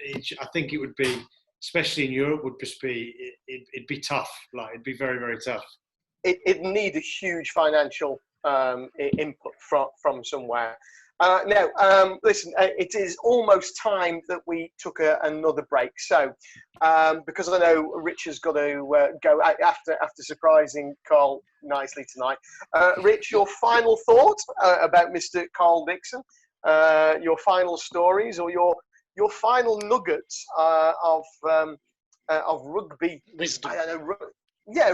think it would be, especially in Europe, would just be, it'd be tough. Like, it'd be very, very tough. It'd need a huge financial input from somewhere. Now, listen, it is almost time that we took another break. So, because I know Richard's got to go after surprising Carl nicely tonight. Rich, your final thoughts about Mr. Karl Dickson, your final stories, or your final nuggets of rugby wisdom. I don't know,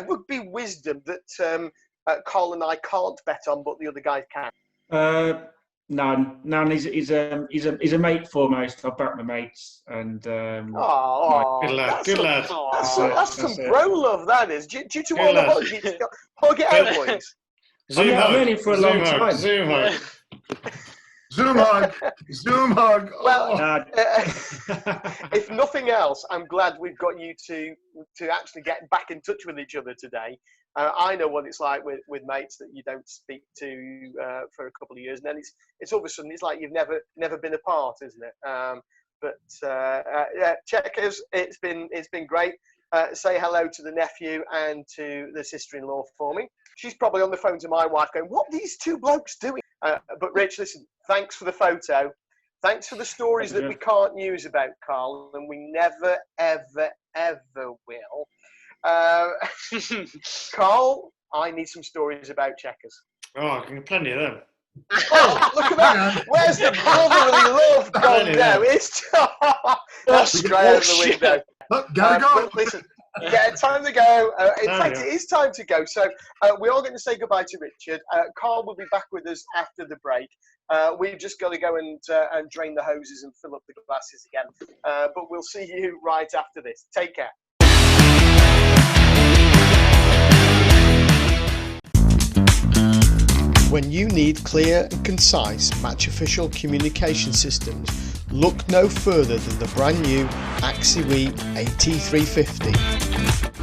rugby wisdom that Carl and I can't bet on, but the other guys can. None. He's a mate foremost. I've backed my mates, and good lad. That's some bro love. That is. Do you want to hug it out, boys? I've known him for a long time. Zoom hug. Zoom hug. Well, if nothing else, I'm glad we've got you to actually get back in touch with each other today. I know what it's like with mates that you don't speak to for a couple of years, and then it's all of a sudden it's like you've never been apart, isn't it? But Checkers, it's been great. Say hello to the nephew and to the sister-in-law for me. She's probably on the phone to my wife going, "What are these 2 blokes doing?" But Rich, listen, thanks for the photo. Thanks for the stories that we can't use about Carl, and we never, ever, ever will. Carl, I need some stories about Checkers. Oh, plenty of them. Oh, look at that! Where's the brotherly love gone now? It's that's straight out of the window. Look, gotta go. But listen, time to go. In fact, it is time to go. So we are going to say goodbye to Richard. Carl will be back with us after the break. We've just got to go and drain the hoses and fill up the glasses again. But we'll see you right after this. Take care. When you need clear and concise match official communication systems, look no further than the brand new AXIWE AT350.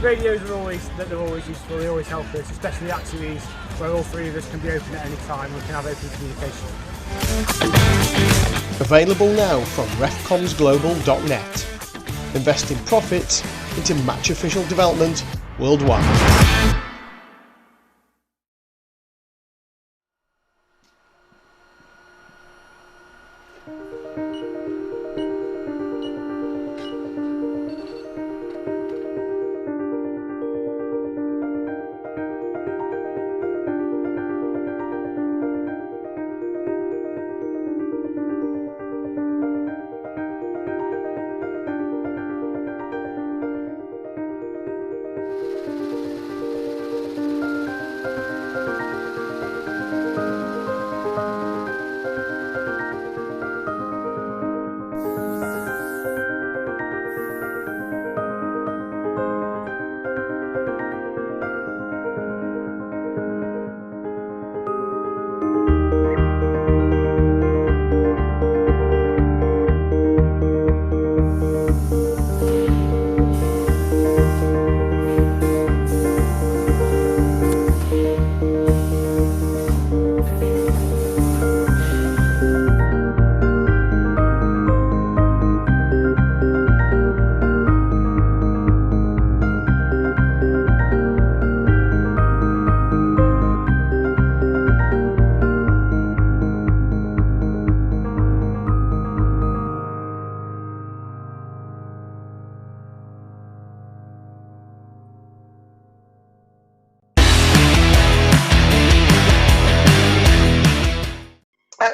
Radios are always useful, they always help us, especially AXIWEs, where all three of us can be open at any time, we can have open communication. Available now from refcomsglobal.net. Investing profits into match official development worldwide.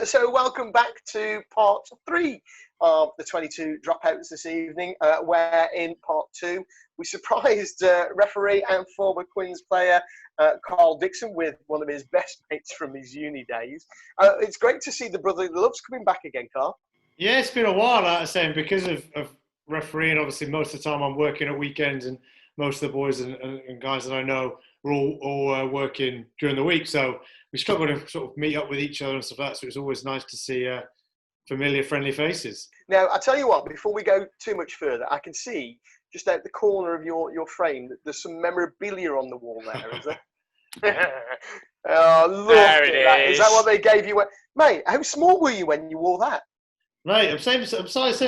So welcome back to part 3 of the 22 dropouts this evening, where in part 2 we surprised referee and former Quins player Karl Dickson with one of his best mates from his uni days. It's great to see the brotherly loves coming back again, Karl. Yeah, it's been a while, like I was saying, because of refereeing. Obviously, most of the time I'm working at weekends, and most of the boys and guys that I know were all working during the week. So we struggled to sort of meet up with each other and stuff like that. So it's always nice to see familiar, friendly faces. Now, I tell you what, before we go too much further, I can see just out the corner of your frame that there's some memorabilia on the wall there, is there? Oh, look there at it that. is. Is that what they gave you? Mate, how small were you when you wore that? Mate, I'm same size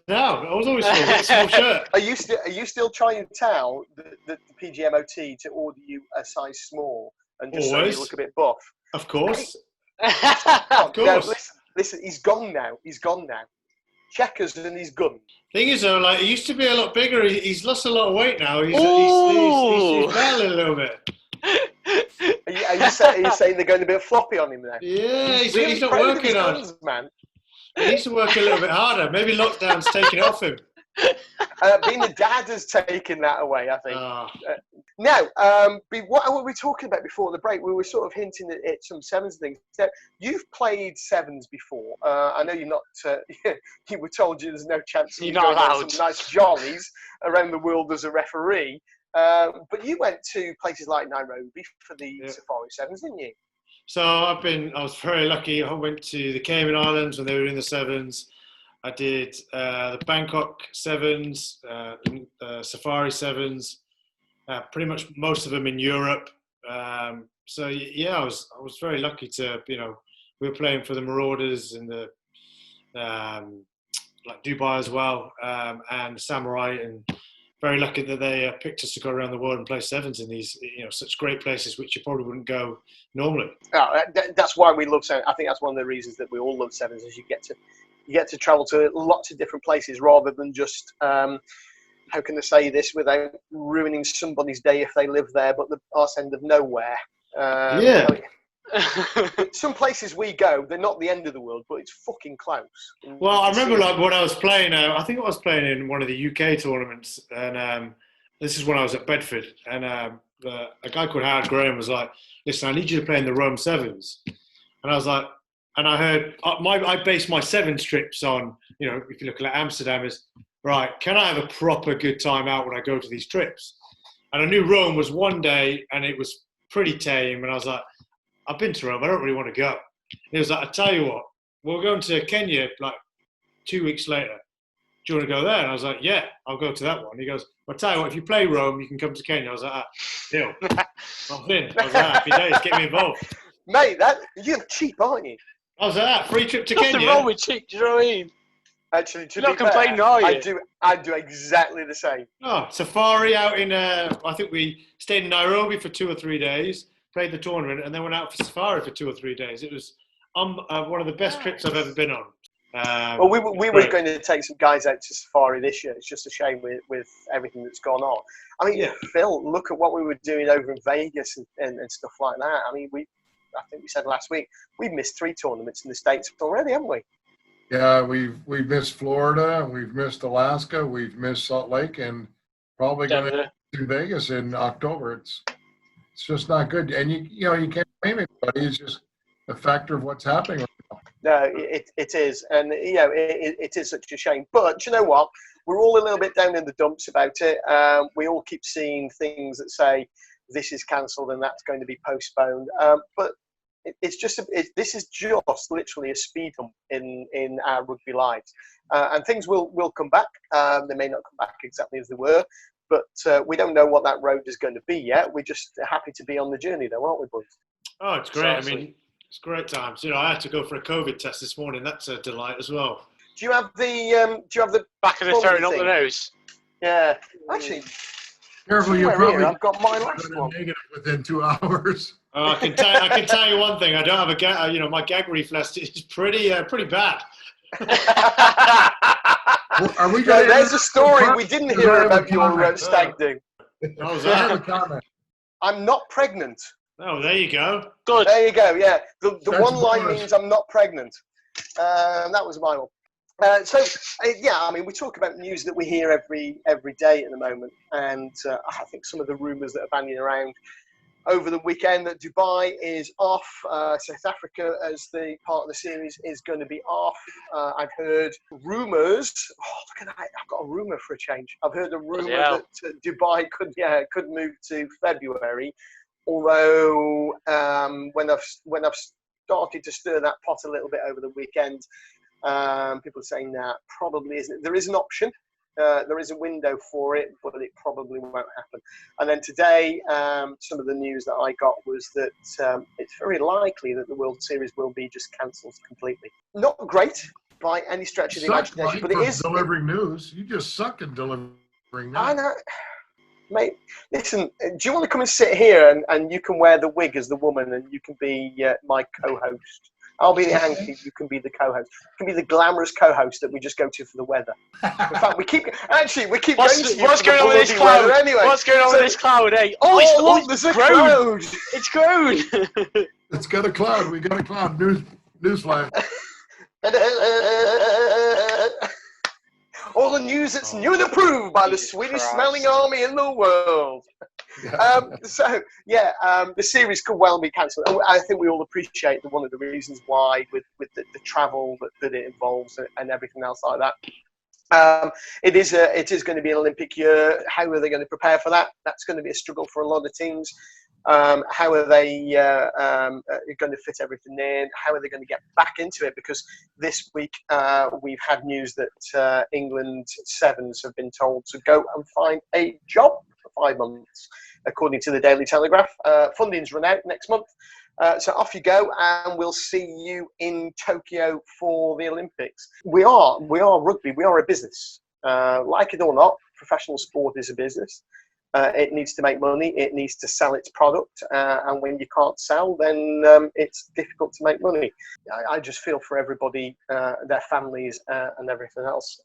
now. I was always small, small shirt. Are you still trying to tell the PGMOT to order you a size small and just so Always. you look a bit buff? Of course. Of course. No, listen, he's gone now. Checkers and he's gone. Thing is, though, like he used to be a lot bigger. He's lost a lot of weight now. He's battling a little bit. Are you saying they're going a bit floppy on him now? Yeah, he's Really not proud of working his on. hands, man. He needs to work a little bit harder. Maybe lockdown's taking it off him. Being a dad has taken that away, I think. Oh. Now, what were we talking about before the break? We were sort of hinting at some sevens things. Now, you've played sevens before. I know you're not. You were told there's no chance You're of not going on allowed. some nice jollies around the world as a referee. But you went to places like Nairobi for the Safari Sevens, didn't you? So I was very lucky. I went to the Cayman Islands when they were in the sevens. I did the Bangkok Sevens, the Safari Sevens, pretty much most of them in Europe. So yeah, I was very lucky to, we were playing for the Marauders in the like Dubai as well, and Samurai, and very lucky that they picked us to go around the world and play sevens in these, such great places which you probably wouldn't go normally. Oh, that's why we love sevens. I think that's one of the reasons that we all love sevens, is you get to travel to lots of different places rather than just how can I say this without ruining somebody's day if they live there, but the arse end of nowhere. Yeah. Some places we go, they're not the end of the world, but it's fucking close. Well, I remember like when I was playing, I think I was playing in one of the UK tournaments, and this is when I was at Bedford, and a guy called Howard Graham was like, listen, I need you to play in the Rome Sevens. And I was like, and I heard I base my sevens trips on, you know, if you look at Amsterdam, is right. Can I have a proper good time out when I go to these trips? And I knew Rome was one day, and it was pretty tame. And I was like, I've been to Rome. I don't really want to go. And he was like, I tell you what, we're going to Kenya like 2 weeks later. Do you want to go there? And I was like, yeah, I'll go to that one. He goes, I'll tell you what, if you play Rome, you can come to Kenya. I was like, deal. I'm in. I was like, happy days, get me involved. Mate, you're cheap, aren't you? I was like, free trip to Nothing Kenya. wrong with cheap, do you know what I mean? Actually, to You're be not complaining, fair, are you? I do exactly the same. Oh, safari out in, I think we stayed in Nairobi for 2 or 3 days, played the tournament, and then went out for safari for 2 or 3 days. It was one of the best trips I've ever been on. Well, we were going to take some guys out to safari this year. It's just a shame with everything that's gone on. I mean, Phil, look at what we were doing over in Vegas and stuff like that. I mean, I think we said last week, we've missed 3 tournaments in the States already, haven't we? Yeah, we've missed Florida, we've missed Alaska, we've missed Salt Lake, and probably going to do Vegas in October. It's just not good. And you can't blame anybody. It's just a factor of what's happening right now. No, it is, and it is such a shame. But you know what? We're all a little bit down in the dumps about it. We all keep seeing things that say this is cancelled and that's going to be postponed. But this is just literally a speed hump in our rugby lives, and things will come back. They may not come back exactly as they were, but we don't know what that road is going to be yet. We're just happy to be on the journey, though, aren't we, boys? Oh, it's great. I mean, it's great times. You know, I had to go for a COVID test this morning. That's a delight as well. Do you have the back of the throat, not the nose? Yeah, actually. Careful, you probably I've got my last one. Negative within 2 hours. I can tell you one thing. I don't have a gag. You know, my gag reflex is pretty bad. Are we? There's a story we didn't hear about your stag do. Oh, that? I'm not pregnant. Oh, there you go. Good. There you go. Yeah, the one line bonus. means I'm not pregnant. That was my one. I mean, we talk about news that we hear every day at the moment, and I think some of the rumours that are bandying around over the weekend that Dubai is off, South Africa as the part of the series is going to be off. I've heard rumours. Oh, look at that! I've got a rumour for a change. I've heard a rumour that Dubai could move to February. Although when I've started to stir that pot a little bit over the weekend, people are saying that probably isn't. There is an option. There is a window for it, but it probably won't happen. And then today, some of the news that I got was that it's very likely that the World Series will be just cancelled completely. Not great by any stretch of the imagination, but it is delivering news. You just suck at delivering news. I know. Mate, listen, do you want to come and sit here and you can wear the wig as the woman and you can be my co-host? I'll be the Hanky, you can be the co-host. You can be the glamorous co-host that we just go to for the weather. In fact, we keep going to you what's for going the on with this bloody cloud? weather anyway. What's going on with this cloud, eh? Look, there's a grown. cloud. It's grown. It's got a cloud. We got a cloud. Newsflash. All the news that's new and approved by the sweetest smelling army in the world. The series could well be cancelled. I think we all appreciate that one of the reasons why, with the travel that it involves and everything else like that. It is going to be an Olympic year. How are they going to prepare for that? That's going to be a struggle for a lot of teams. How are they going to fit everything in? How are they going to get back into it? Because this week we've had news that England Sevens have been told to go and find a job for 5 months, according to the Daily Telegraph. Funding's run out next month. So off you go, and we'll see you in Tokyo for the Olympics. We are rugby. We are a business. Like it or not, professional sport is a business. It needs to make money. It needs to sell its product. And when you can't sell, then it's difficult to make money. I just feel for everybody, their families and everything else.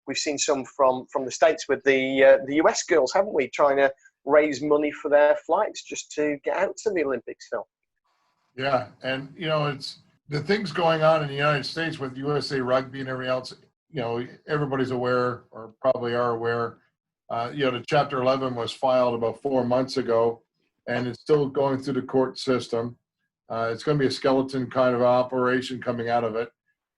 We've seen some from the States with the US girls, haven't we, trying to raise money for their flights just to get out to the Olympics, Phil. Yeah, and it's the things going on in the United States with USA Rugby and everything else. Everybody's aware, or probably are aware. The Chapter 11 was filed about 4 months ago, and it's still going through the court system. It's going to be a skeleton kind of operation coming out of it,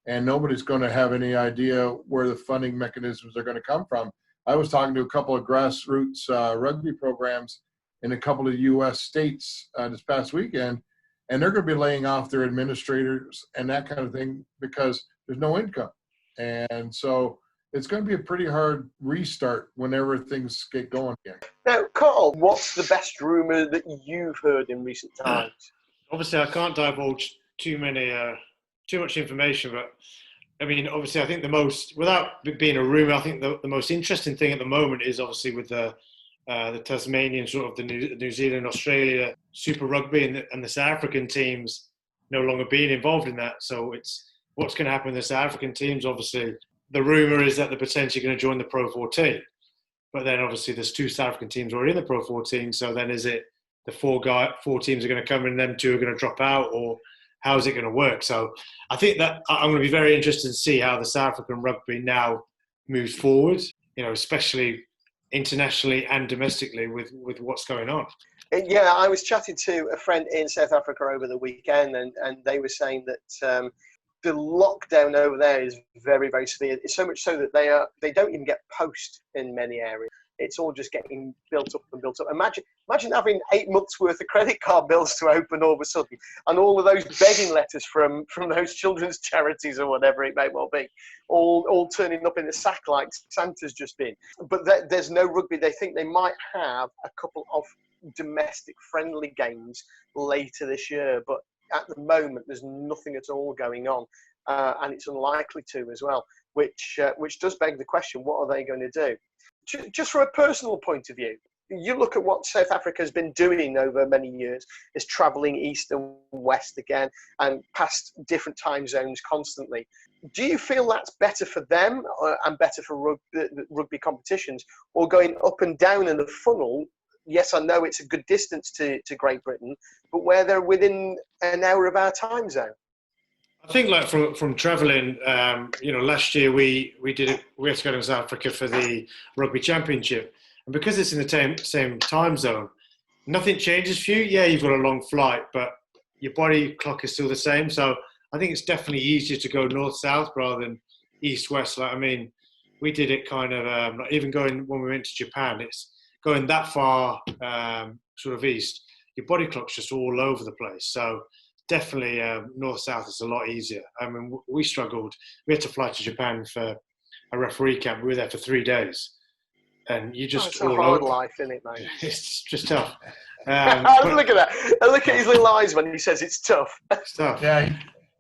and nobody's going to have any idea where the funding mechanisms are going to come from. I was talking to a couple of grassroots rugby programs in a couple of U.S. states this past weekend, and they're going to be laying off their administrators and that kind of thing because there's no income. And so it's going to be a pretty hard restart whenever things get going again. Now, Carl, what's the best rumour that you've heard in recent times? Obviously, I can't divulge too much information, but I mean, obviously, I think without being a rumour, I think the most interesting thing at the moment is obviously with the Tasmanian, sort of the New Zealand, Australia Super Rugby and the South African teams no longer being involved in that. So it's what's going to happen with the South African teams. Obviously, the rumour is that they're potentially going to join the Pro 14. But then obviously there's 2 South African teams already in the Pro 14. So then is it the 4 teams are going to come in and them 2 are going to drop out, or how is it going to work? So I think that I'm going to be very interested to see how the South African rugby now moves forward, especially internationally and domestically with what's going on. Yeah, I was chatting to a friend in South Africa over the weekend, and they were saying that the lockdown over there is very, very severe. It's so much so that they don't even get post in many areas. It's all just getting built up and built up. Imagine having 8 months worth of credit card bills to open all of a sudden, and all of those begging letters from those children's charities or whatever it may well be, all turning up in a sack like Santa's just been. But there's no rugby. They think they might have a couple of domestic friendly games later this year, but at the moment there's nothing at all going on, and it's unlikely to as well, which does beg the question, what are they going to do? Just from a personal point of view, you look at what South Africa has been doing over many years, is travelling east and west again and past different time zones constantly. Do you feel that's better for them and better for rugby competitions, or going up and down in the funnel? Yes, I know it's a good distance to Great Britain, but where they're within an hour of our time zone. I think, like from travelling, last year we had to go to South Africa for the Rugby Championship, and because it's in the same time zone, nothing changes for you. Yeah, you've got a long flight, but your body clock is still the same. So I think it's definitely easier to go north-south rather than east-west. Like, I mean, we did it kind of even going when we went to Japan. It's going that far sort of east. Your body clock's just all over the place. So definitely north-south is a lot easier. I mean, we struggled. We had to fly to Japan for a referee camp. We were there for 3 days. And you just it's a hard life, isn't it, mate? It's just tough. Look at that. Look at his little eyes when he says it's tough. It's tough. Yeah.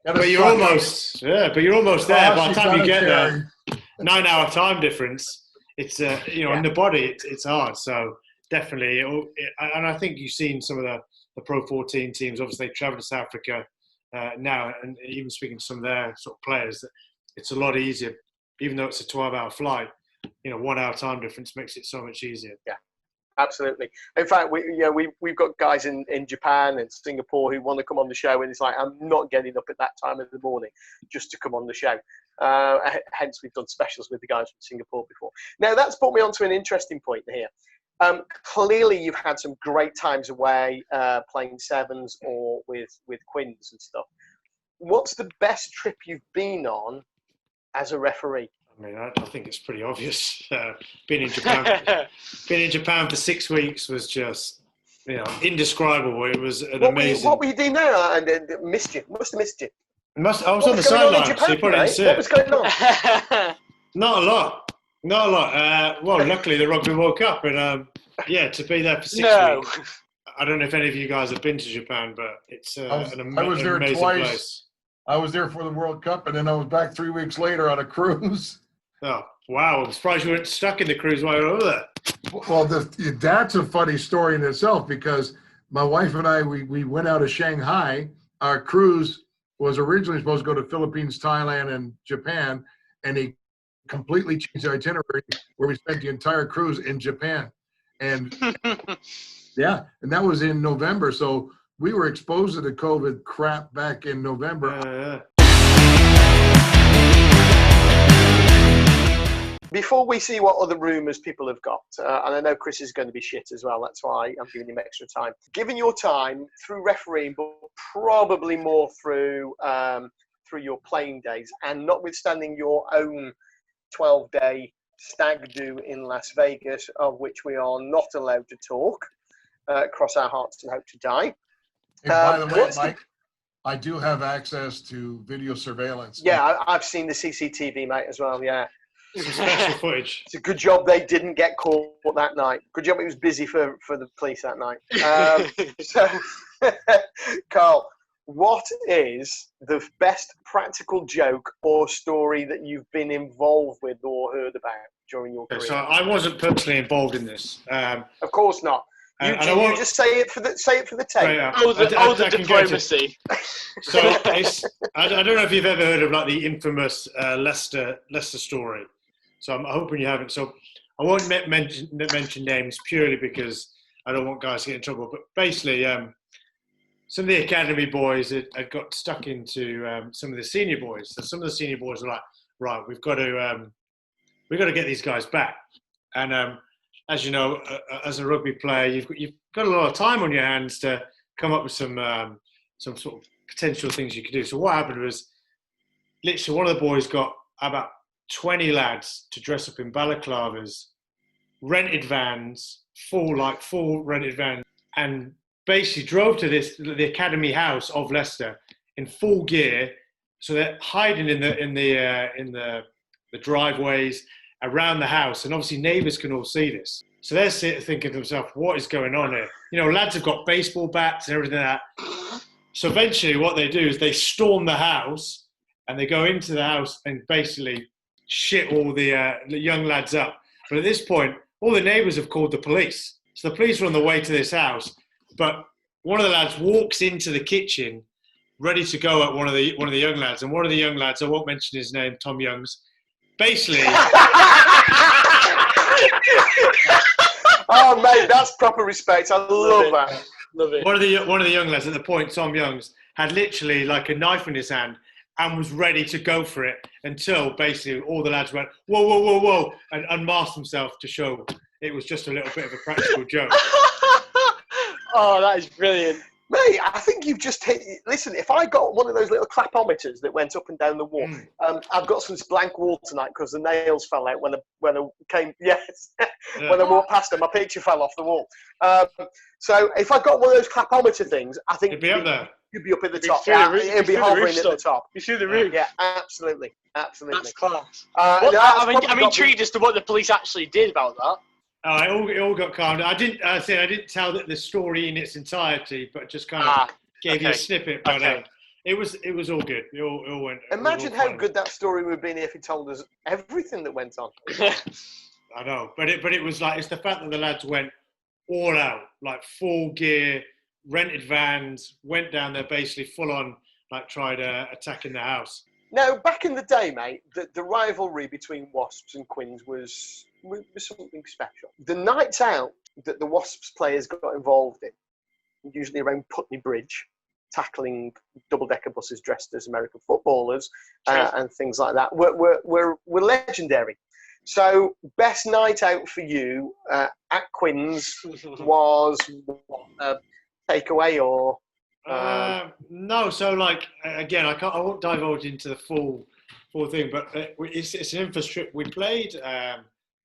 But you're almost there. By the time you get there, 9-hour time difference. It's in the body, it's hard. So definitely, and I think you've seen some of the Pro 14 teams. Obviously, they travel to South Africa now, and even speaking to some of their sort of players, it's a lot easier, even though it's a 12-hour flight. 1 hour time difference makes it so much easier. Yeah, absolutely. In fact, we've got guys in Japan and Singapore who want to come on the show, and it's like, I'm not getting up at that time of the morning just to come on the show. Hence, we've done specials with the guys from Singapore before. Now, that's put me onto an interesting point here. Clearly, you've had some great times away playing sevens or with quins and stuff. What's the best trip you've been on as a referee? I mean, I think it's pretty obvious. Being in Japan for 6 weeks was just, indescribable. It was amazing. What were you doing there? I missed you. Must have missed you. I was on the sideline, so you probably didn't see it. What was going on? Not a lot. Well, luckily the Rugby World Cup, and to be there for 6 weeks. I don't know if any of you guys have been to Japan, but it's an amazing place. I was there for the World Cup, and then I was back 3 weeks later on a cruise. Oh, wow. I'm surprised you weren't stuck in the cruise while you were over there. Well, that's a funny story in itself, because my wife and I, we went out of Shanghai. Our cruise was originally supposed to go to Philippines, Thailand, and Japan, and he completely changed the itinerary where we spent the entire cruise in Japan. And and that was in November. So we were exposed to the COVID crap back in November. before we see what other rumours people have got, and I know Chris is going to be shit as well, that's why I'm giving him extra time. Given your time through refereeing, but probably more through your playing days, and notwithstanding your own 12-day stag do in Las Vegas, of which we are not allowed to talk, cross our hearts and hope to die. Hey, by the way, Mike, I do have access to video surveillance. Yeah, I've seen the CCTV, mate, as well, yeah. Some special footage. It's a good job they didn't get caught that night. Good job it was busy for the police that night. So, Karl, what is the best practical joke or story that you've been involved with or heard about during your career? So I wasn't personally involved in this. Of course not. You just say it for the tape. Right, yeah. The diplomacy. So I don't know if you've ever heard of like the infamous Leicester story. So I'm hoping you haven't. So I won't mention names purely because I don't want guys to get in trouble. But basically, some of the academy boys had got stuck into some of the senior boys. So some of the senior boys were like, right, we've got to get these guys back. And as you know, as a rugby player, you've got a lot of time on your hands to come up with some sort of potential things you could do. So what happened was, literally, one of the boys got about 20 lads to dress up in balaclavas, rented vans, full rented vans, and basically drove to the academy house of Leicester in full gear. So they're hiding in the driveways around the house, and obviously neighbours can all see this. So they're thinking to themselves, what is going on here? You know, lads have got baseball bats and everything like that. So eventually what they do is they storm the house, and they go into the house and basically shit all the young lads up. But at this point, all the neighbours have called the police. So the police are on the way to this house, but one of the lads walks into the kitchen ready to go at one of the young lads, and one of the young lads, I won't mention his name, Tom Youngs, basically. Oh, mate, that's proper respect. I love that. Love it. One of the young lads at the point, Tom Youngs, had literally like a knife in his hand and was ready to go for it until basically all the lads went, whoa, whoa, whoa, whoa, and unmasked themselves to show it was just a little bit of a practical joke. Oh, that is brilliant. Mate, I think you've just hit. Listen, if I got one of those little clapometers that went up and down the wall, I've got some blank wall tonight because the nails fell out when I came. Yes, yeah. When I walked past them, my picture fell off the wall. So if I got one of those clapometer things, I think it'd be up there. You'd be up at the top. It'd be hovering at the top. You see the roof? Yeah, absolutely. That's class. I'm intrigued as to what the police actually did about that. It all got calmed. I didn't tell the story in its entirety, but just kind of gave you a snippet. But it was all good. It all went. Imagine how good that story would have been if he told us everything that went on. I know, but it was like, it's the fact that the lads went all out, like full gear, rented vans, went down there basically full on, like tried attacking the house. Now, back in the day, mate, the rivalry between Wasps and Quins was something special. The nights out that the Wasps players got involved in, usually around Putney Bridge, tackling double-decker buses dressed as American footballers and things like that, were legendary. So, best night out for you at Quins was takeaway or? No, so like again, I won't divulge into the full thing, but it's an infrastructure. We played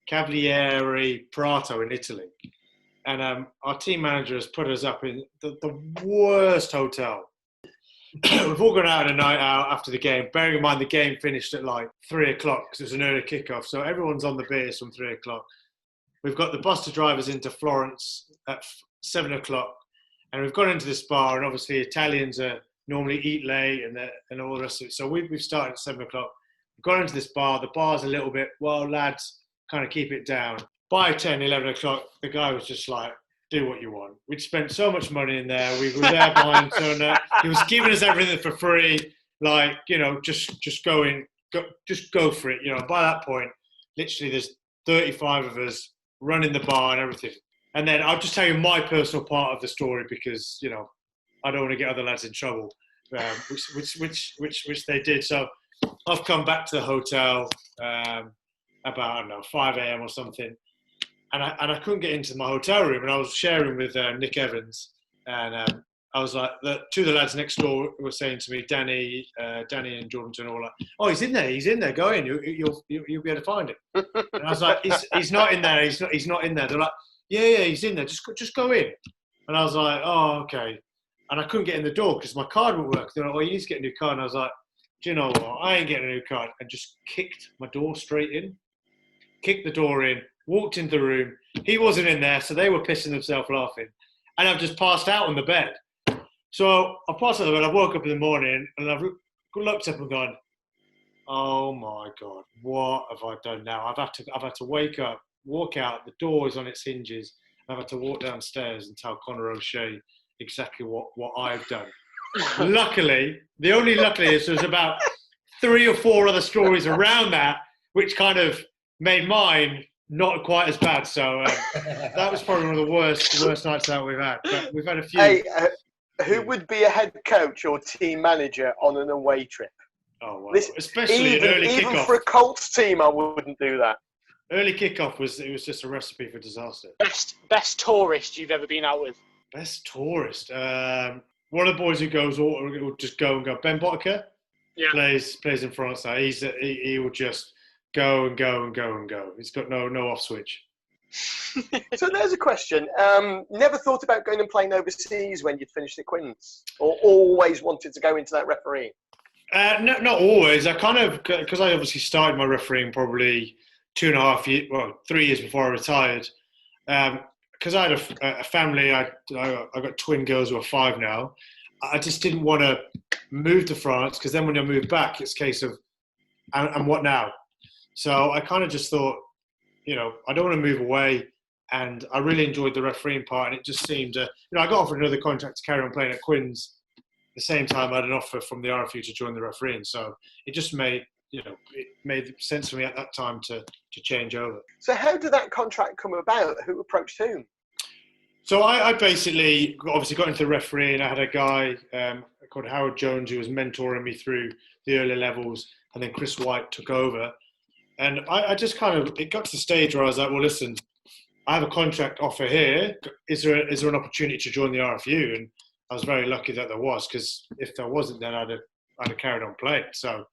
Cavaliere Prato in Italy, and our team manager has put us up in the worst hotel. We've all gone out on a night out after the game, bearing in mind the game finished at like 3:00 because it was an early kickoff, so everyone's on the beers from 3:00. We've got the bus to drive us into Florence at 7:00. And we've gone into this bar, and obviously Italians normally eat late and all the rest of it. So we've started at 7:00. We've gone into this bar. The bar's a little bit, well, lads, kind of keep it down. By 10, 11 o'clock, the guy was just like, do what you want. We'd spent so much money in there. We were there behind Turner. He was giving us everything for free. Like, you know, just go for it. You know, by that point, literally there's 35 of us running the bar and everything. And then I'll just tell you my personal part of the story because, you know, I don't want to get other lads in trouble, which they did. So I've come back to the hotel. about, I don't know, 5 a.m. or something. And I couldn't get into my hotel room, and I was sharing with Nick Evans, and I was like, two of the lads next door were saying to me, Danny and Jordan, all like, "Oh, he's in there. Go in. You'll be able to find him." And I was like, "He's not in there. He's not in there." They're like, "Yeah, he's in there. Just go in." And I was like, "Oh, okay." And I couldn't get in the door because my card wouldn't work. They're like, "Well, you need to get a new card." And I was like, "Do you know what? I ain't getting a new card." And just kicked my door straight in. Kicked the door in. Walked into the room. He wasn't in there, so they were pissing themselves laughing. And I've just passed out on the bed. So I passed out on the bed. I woke up in the morning and I've looked up and gone, "Oh my God, what have I done now? I've had to wake up, walk out. The door is on its hinges. I've had to walk downstairs and tell Conor O'Shea exactly what I've done." Luckily is there's about 3 or 4 other stories around that, which kind of made mine not quite as bad. So that was probably one of the worst nights out we've had. But we've had a few. Hey, who would be a head coach or team manager on an away trip? Oh, wow. Especially an early kickoff. Even for a Colts team, I wouldn't do that. Early kickoff was just a recipe for disaster. Best tourist you've ever been out with? Best tourist. One of the boys who goes will just go and go. Ben Bodker plays in France now. He will just go and go and go and go. He's got no off switch. So there's a question. Never thought about going and playing overseas when you'd finished at Quins, or always wanted to go into that refereeing? No, not always. I kind of, because I obviously started my refereeing probably 3 years before I retired. Because I had a family, I got twin girls who are 5 now. I just didn't want to move to France, because then when I moved back, it's a case of, and what now? So I kind of just thought, I don't want to move away. And I really enjoyed the refereeing part. And it just seemed, I got offered another contract to carry on playing at Quins. At the same time, I had an offer from the RFU to join the refereeing. So it just made sense for me at that time to change over. So how did that contract come about? Who approached whom? So I basically obviously got into the refereeing. I had a guy called Howard Jones who was mentoring me through the early levels. And then Chris White took over. And I just it got to the stage where I was like, well, listen, I have a contract offer here. Is there an opportunity to join the RFU? And I was very lucky that there was, because if there wasn't, then I'd have carried on playing. So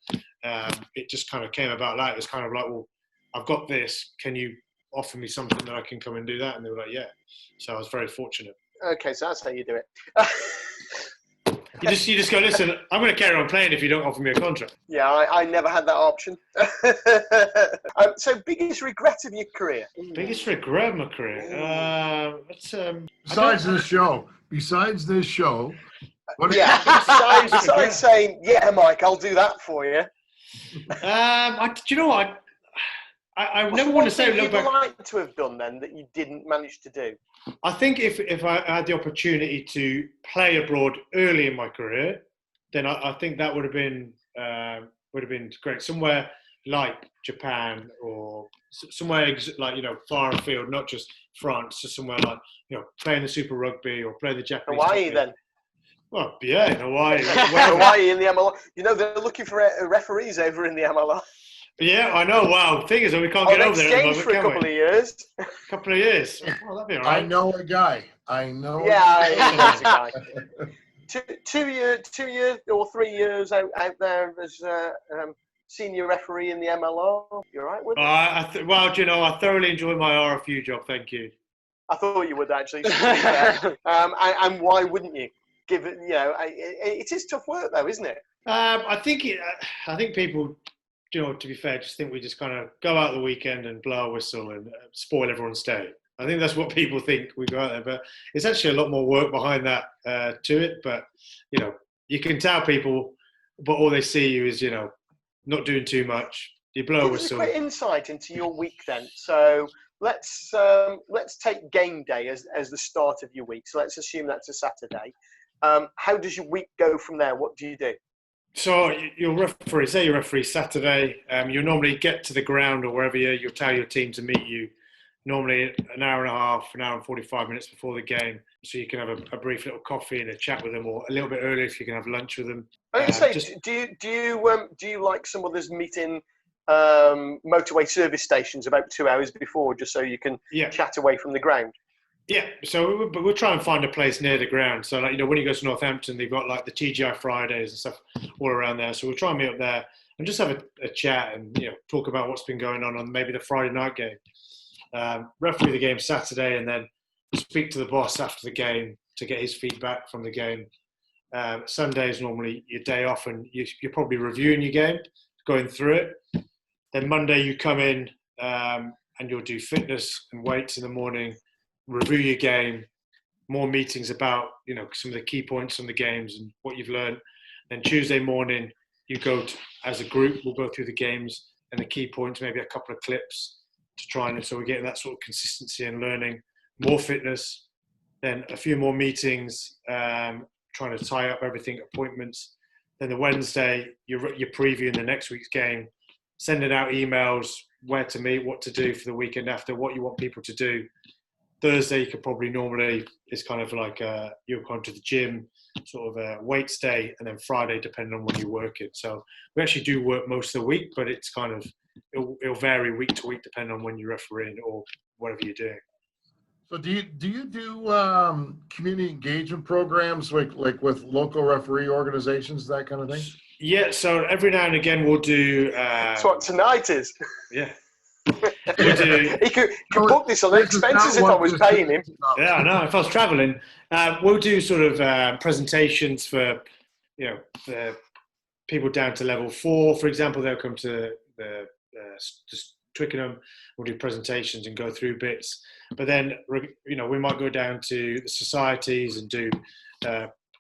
it just kind of came about that. It was kind of like, well, I've got this. Can you offer me something that I can come and do that? And they were like, yeah. So I was very fortunate. Okay, so that's how you do it. You just go, listen, I'm going to carry on playing if you don't offer me a contract. Yeah, I never had that option. So biggest regret of your career? Biggest regret of my career? Besides this show. Besides saying, yeah, Mike, I'll do that for you. Do you know what? I never want to say look back. What would you like to have done then that you didn't manage to do? I think if I had the opportunity to play abroad early in my career, then I think that would have been great. Somewhere like Japan, or somewhere like far afield, not just France, just somewhere like playing the Super Rugby or playing the Japanese. Hawaii then. Well, yeah, in Hawaii. Hawaii in the MLR. They're looking for referees over in the MLR. Yeah, I know. Wow. Thing is, we can't get over there at the moment, for a couple of years. Couple of years. Oh, that'd be all right. I know a guy. Yeah, he's a guy. 2 years or 3 years out there as senior referee in the MLR. You're right with it? Well, I thoroughly enjoyed my RFU job. Thank you. I thought you would actually. And why wouldn't you? Given it is tough work though, isn't it? I think people, to be fair, just think we just kind of go out the weekend and blow a whistle and spoil everyone's day. I think that's what people think we go out there, but it's actually a lot more work behind that to it. But you can tell people, but all they see you is not doing too much. You blow a whistle. Give us a quick insight into your week then. So let's take game day as the start of your week. So let's assume that's a Saturday. How does your week go from there? What do you do? So you'll referee Saturday. You normally get to the ground or wherever you'll tell your team to meet you. Normally an hour and a half, an hour and 45 minutes before the game, so you can have a brief little coffee and a chat with them, or a little bit earlier if you can have lunch with them. I was going to say, do you like some others meeting motorway service stations about 2 hours before, just so you can chat away from the ground. Yeah, so we'll try and find a place near the ground. So, like, when you go to Northampton, they've got like the TGI Fridays and stuff all around there. So we'll try and meet up there and just have a chat and talk about what's been going on maybe the Friday night game. Referee the game Saturday, and then speak to the boss after the game to get his feedback from the game. Sunday is normally your day off, and you're probably reviewing your game, going through it. Then Monday you come in and you'll do fitness and weights in the morning. Review your game, more meetings about some of the key points from the games and what you've learned. Then Tuesday morning, you go as a group. We'll go through the games and the key points, maybe a couple of clips to try and so we're getting that sort of consistency and learning. More fitness, then a few more meetings, trying to tie up everything, appointments. Then the Wednesday, you're previewing the next week's game, sending out emails, where to meet, what to do for the weekend after, what you want people to do. Thursday, you could probably normally, it's kind of like you'll go to the gym, sort of a weights day, and then Friday, depending on when you work it. So we actually do work most of the week, but it's kind of, it'll vary week to week depending on when you're refereeing or whatever you're doing. So do you do community engagement programs like with local referee organizations, that kind of thing? Yeah, so every now and again we'll do. That's what tonight is. Yeah. We'll do, he could book this on expenses if I was paying him. Yeah, I know. If I was travelling, we'll do sort of presentations for the people down to level 4, for example. They'll come to the Twickenham. We'll do presentations and go through bits. But then we might go down to the societies and do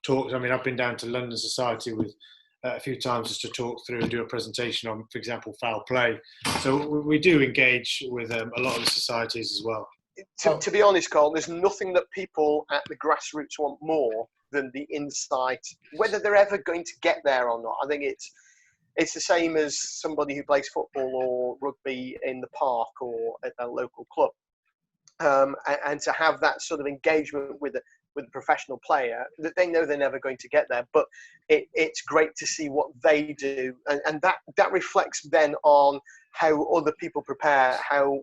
talks. I mean, I've been down to London Society with a few times just to talk through and do a presentation on, for example, foul play. So we do engage with a lot of the societies as well. To be honest, Carl, there's nothing that people at the grassroots want more than the insight, whether they're ever going to get there or not. I think it's the same as somebody who plays football or rugby in the park or at a local club. And to have that sort of engagement with the professional player, that they know they're never going to get there, but it's great to see what they do, and that reflects then on how other people prepare,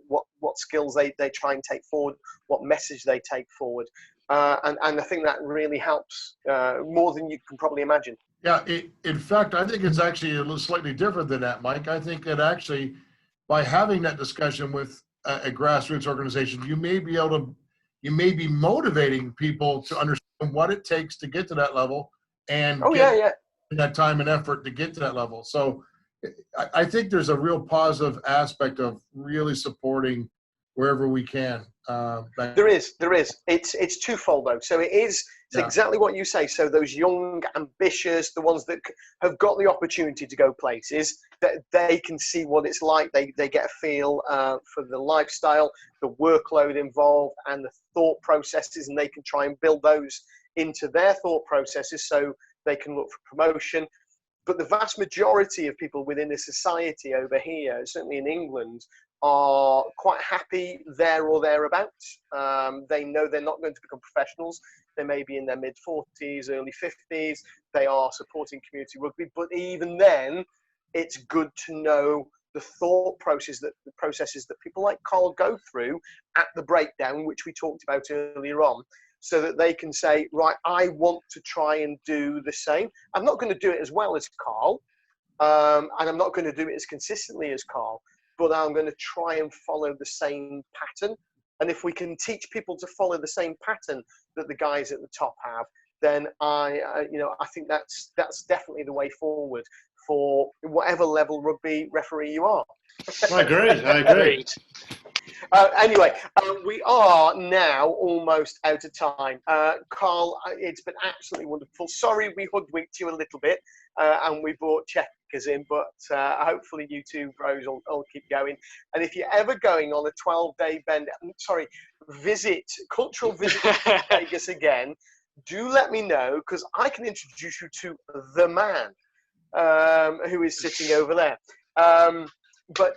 what skills they try and take forward, what message they take forward, and I think that really helps more than you can probably imagine. Yeah, in fact, I think it's actually a little slightly different than that, Mike. I think that actually, by having that discussion with a grassroots organization, you may be motivating people to understand what it takes to get to that level and that time and effort to get to that level. So I think there's a real positive aspect of really supporting wherever we can. There is. It's twofold though. So it's exactly what you say. So those young, ambitious, the ones that have got the opportunity to go places, that they can see what it's like. They get a feel for the lifestyle, the workload involved, and the thought processes, and they can try and build those into their thought processes so they can look for promotion. But the vast majority of people within the society over here, certainly in England, are quite happy there or thereabouts. They know they're not going to become professionals. They may be in their mid-40s, early 50s. They are supporting community rugby. But even then, it's good to know the thought processes that people like Karl go through at the breakdown, which we talked about earlier on, so that they can say, right, I want to try and do the same. I'm not going to do it as well as Karl, and I'm not going to do it as consistently as Karl, but I'm going to try and follow the same pattern. And if we can teach people to follow the same pattern that the guys at the top have, then I think that's definitely the way forward for whatever level rugby referee you are. I agree. Anyway, we are now almost out of time. Karl, it's been absolutely wonderful. Sorry we hoodwinked you a little bit and we brought checkers in, but hopefully you two bros will keep going. And if you're ever going on a 12-day cultural visit to Vegas again, do let me know, because I can introduce you to the man who is sitting over there. But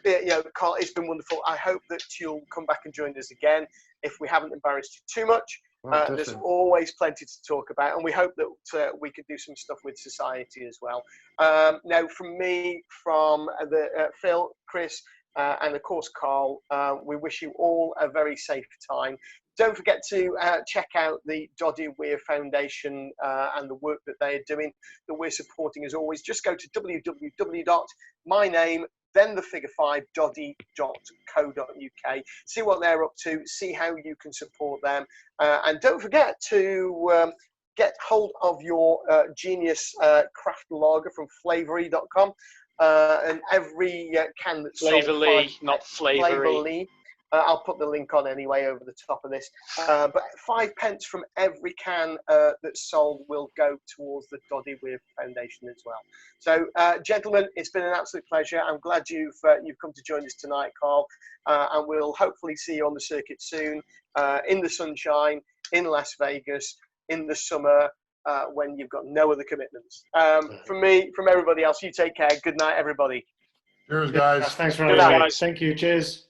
Karl, it's been wonderful. I hope that you'll come back and join us again. If we haven't embarrassed you too much, there's always plenty to talk about, and we hope that we could do some stuff with society as well. Now, from me, from Phil, Chris, and of course Carl. We wish you all a very safe time. Don't forget to check out the Doddy Weir Foundation and the work that they are doing, that we're supporting as always. Just go to www.myname5doddy.co.uk. See what they're up to, see how you can support them. And don't forget to get hold of your Genius Craft Lager from flavory.com. And every can that's sold... Flavorly, not flavory. I'll put the link on anyway over the top of this. But 5 pence from every can that's sold will go towards the Doddy Weir Foundation as well. So, gentlemen, it's been an absolute pleasure. I'm glad you've come to join us tonight, Carl. And we'll hopefully see you on the circuit soon, in the sunshine, in Las Vegas, in the summer, when you've got no other commitments. From me, from everybody else, you take care. Good night, everybody. Cheers, guys. Thanks for Good having night. me. Thank you. Cheers.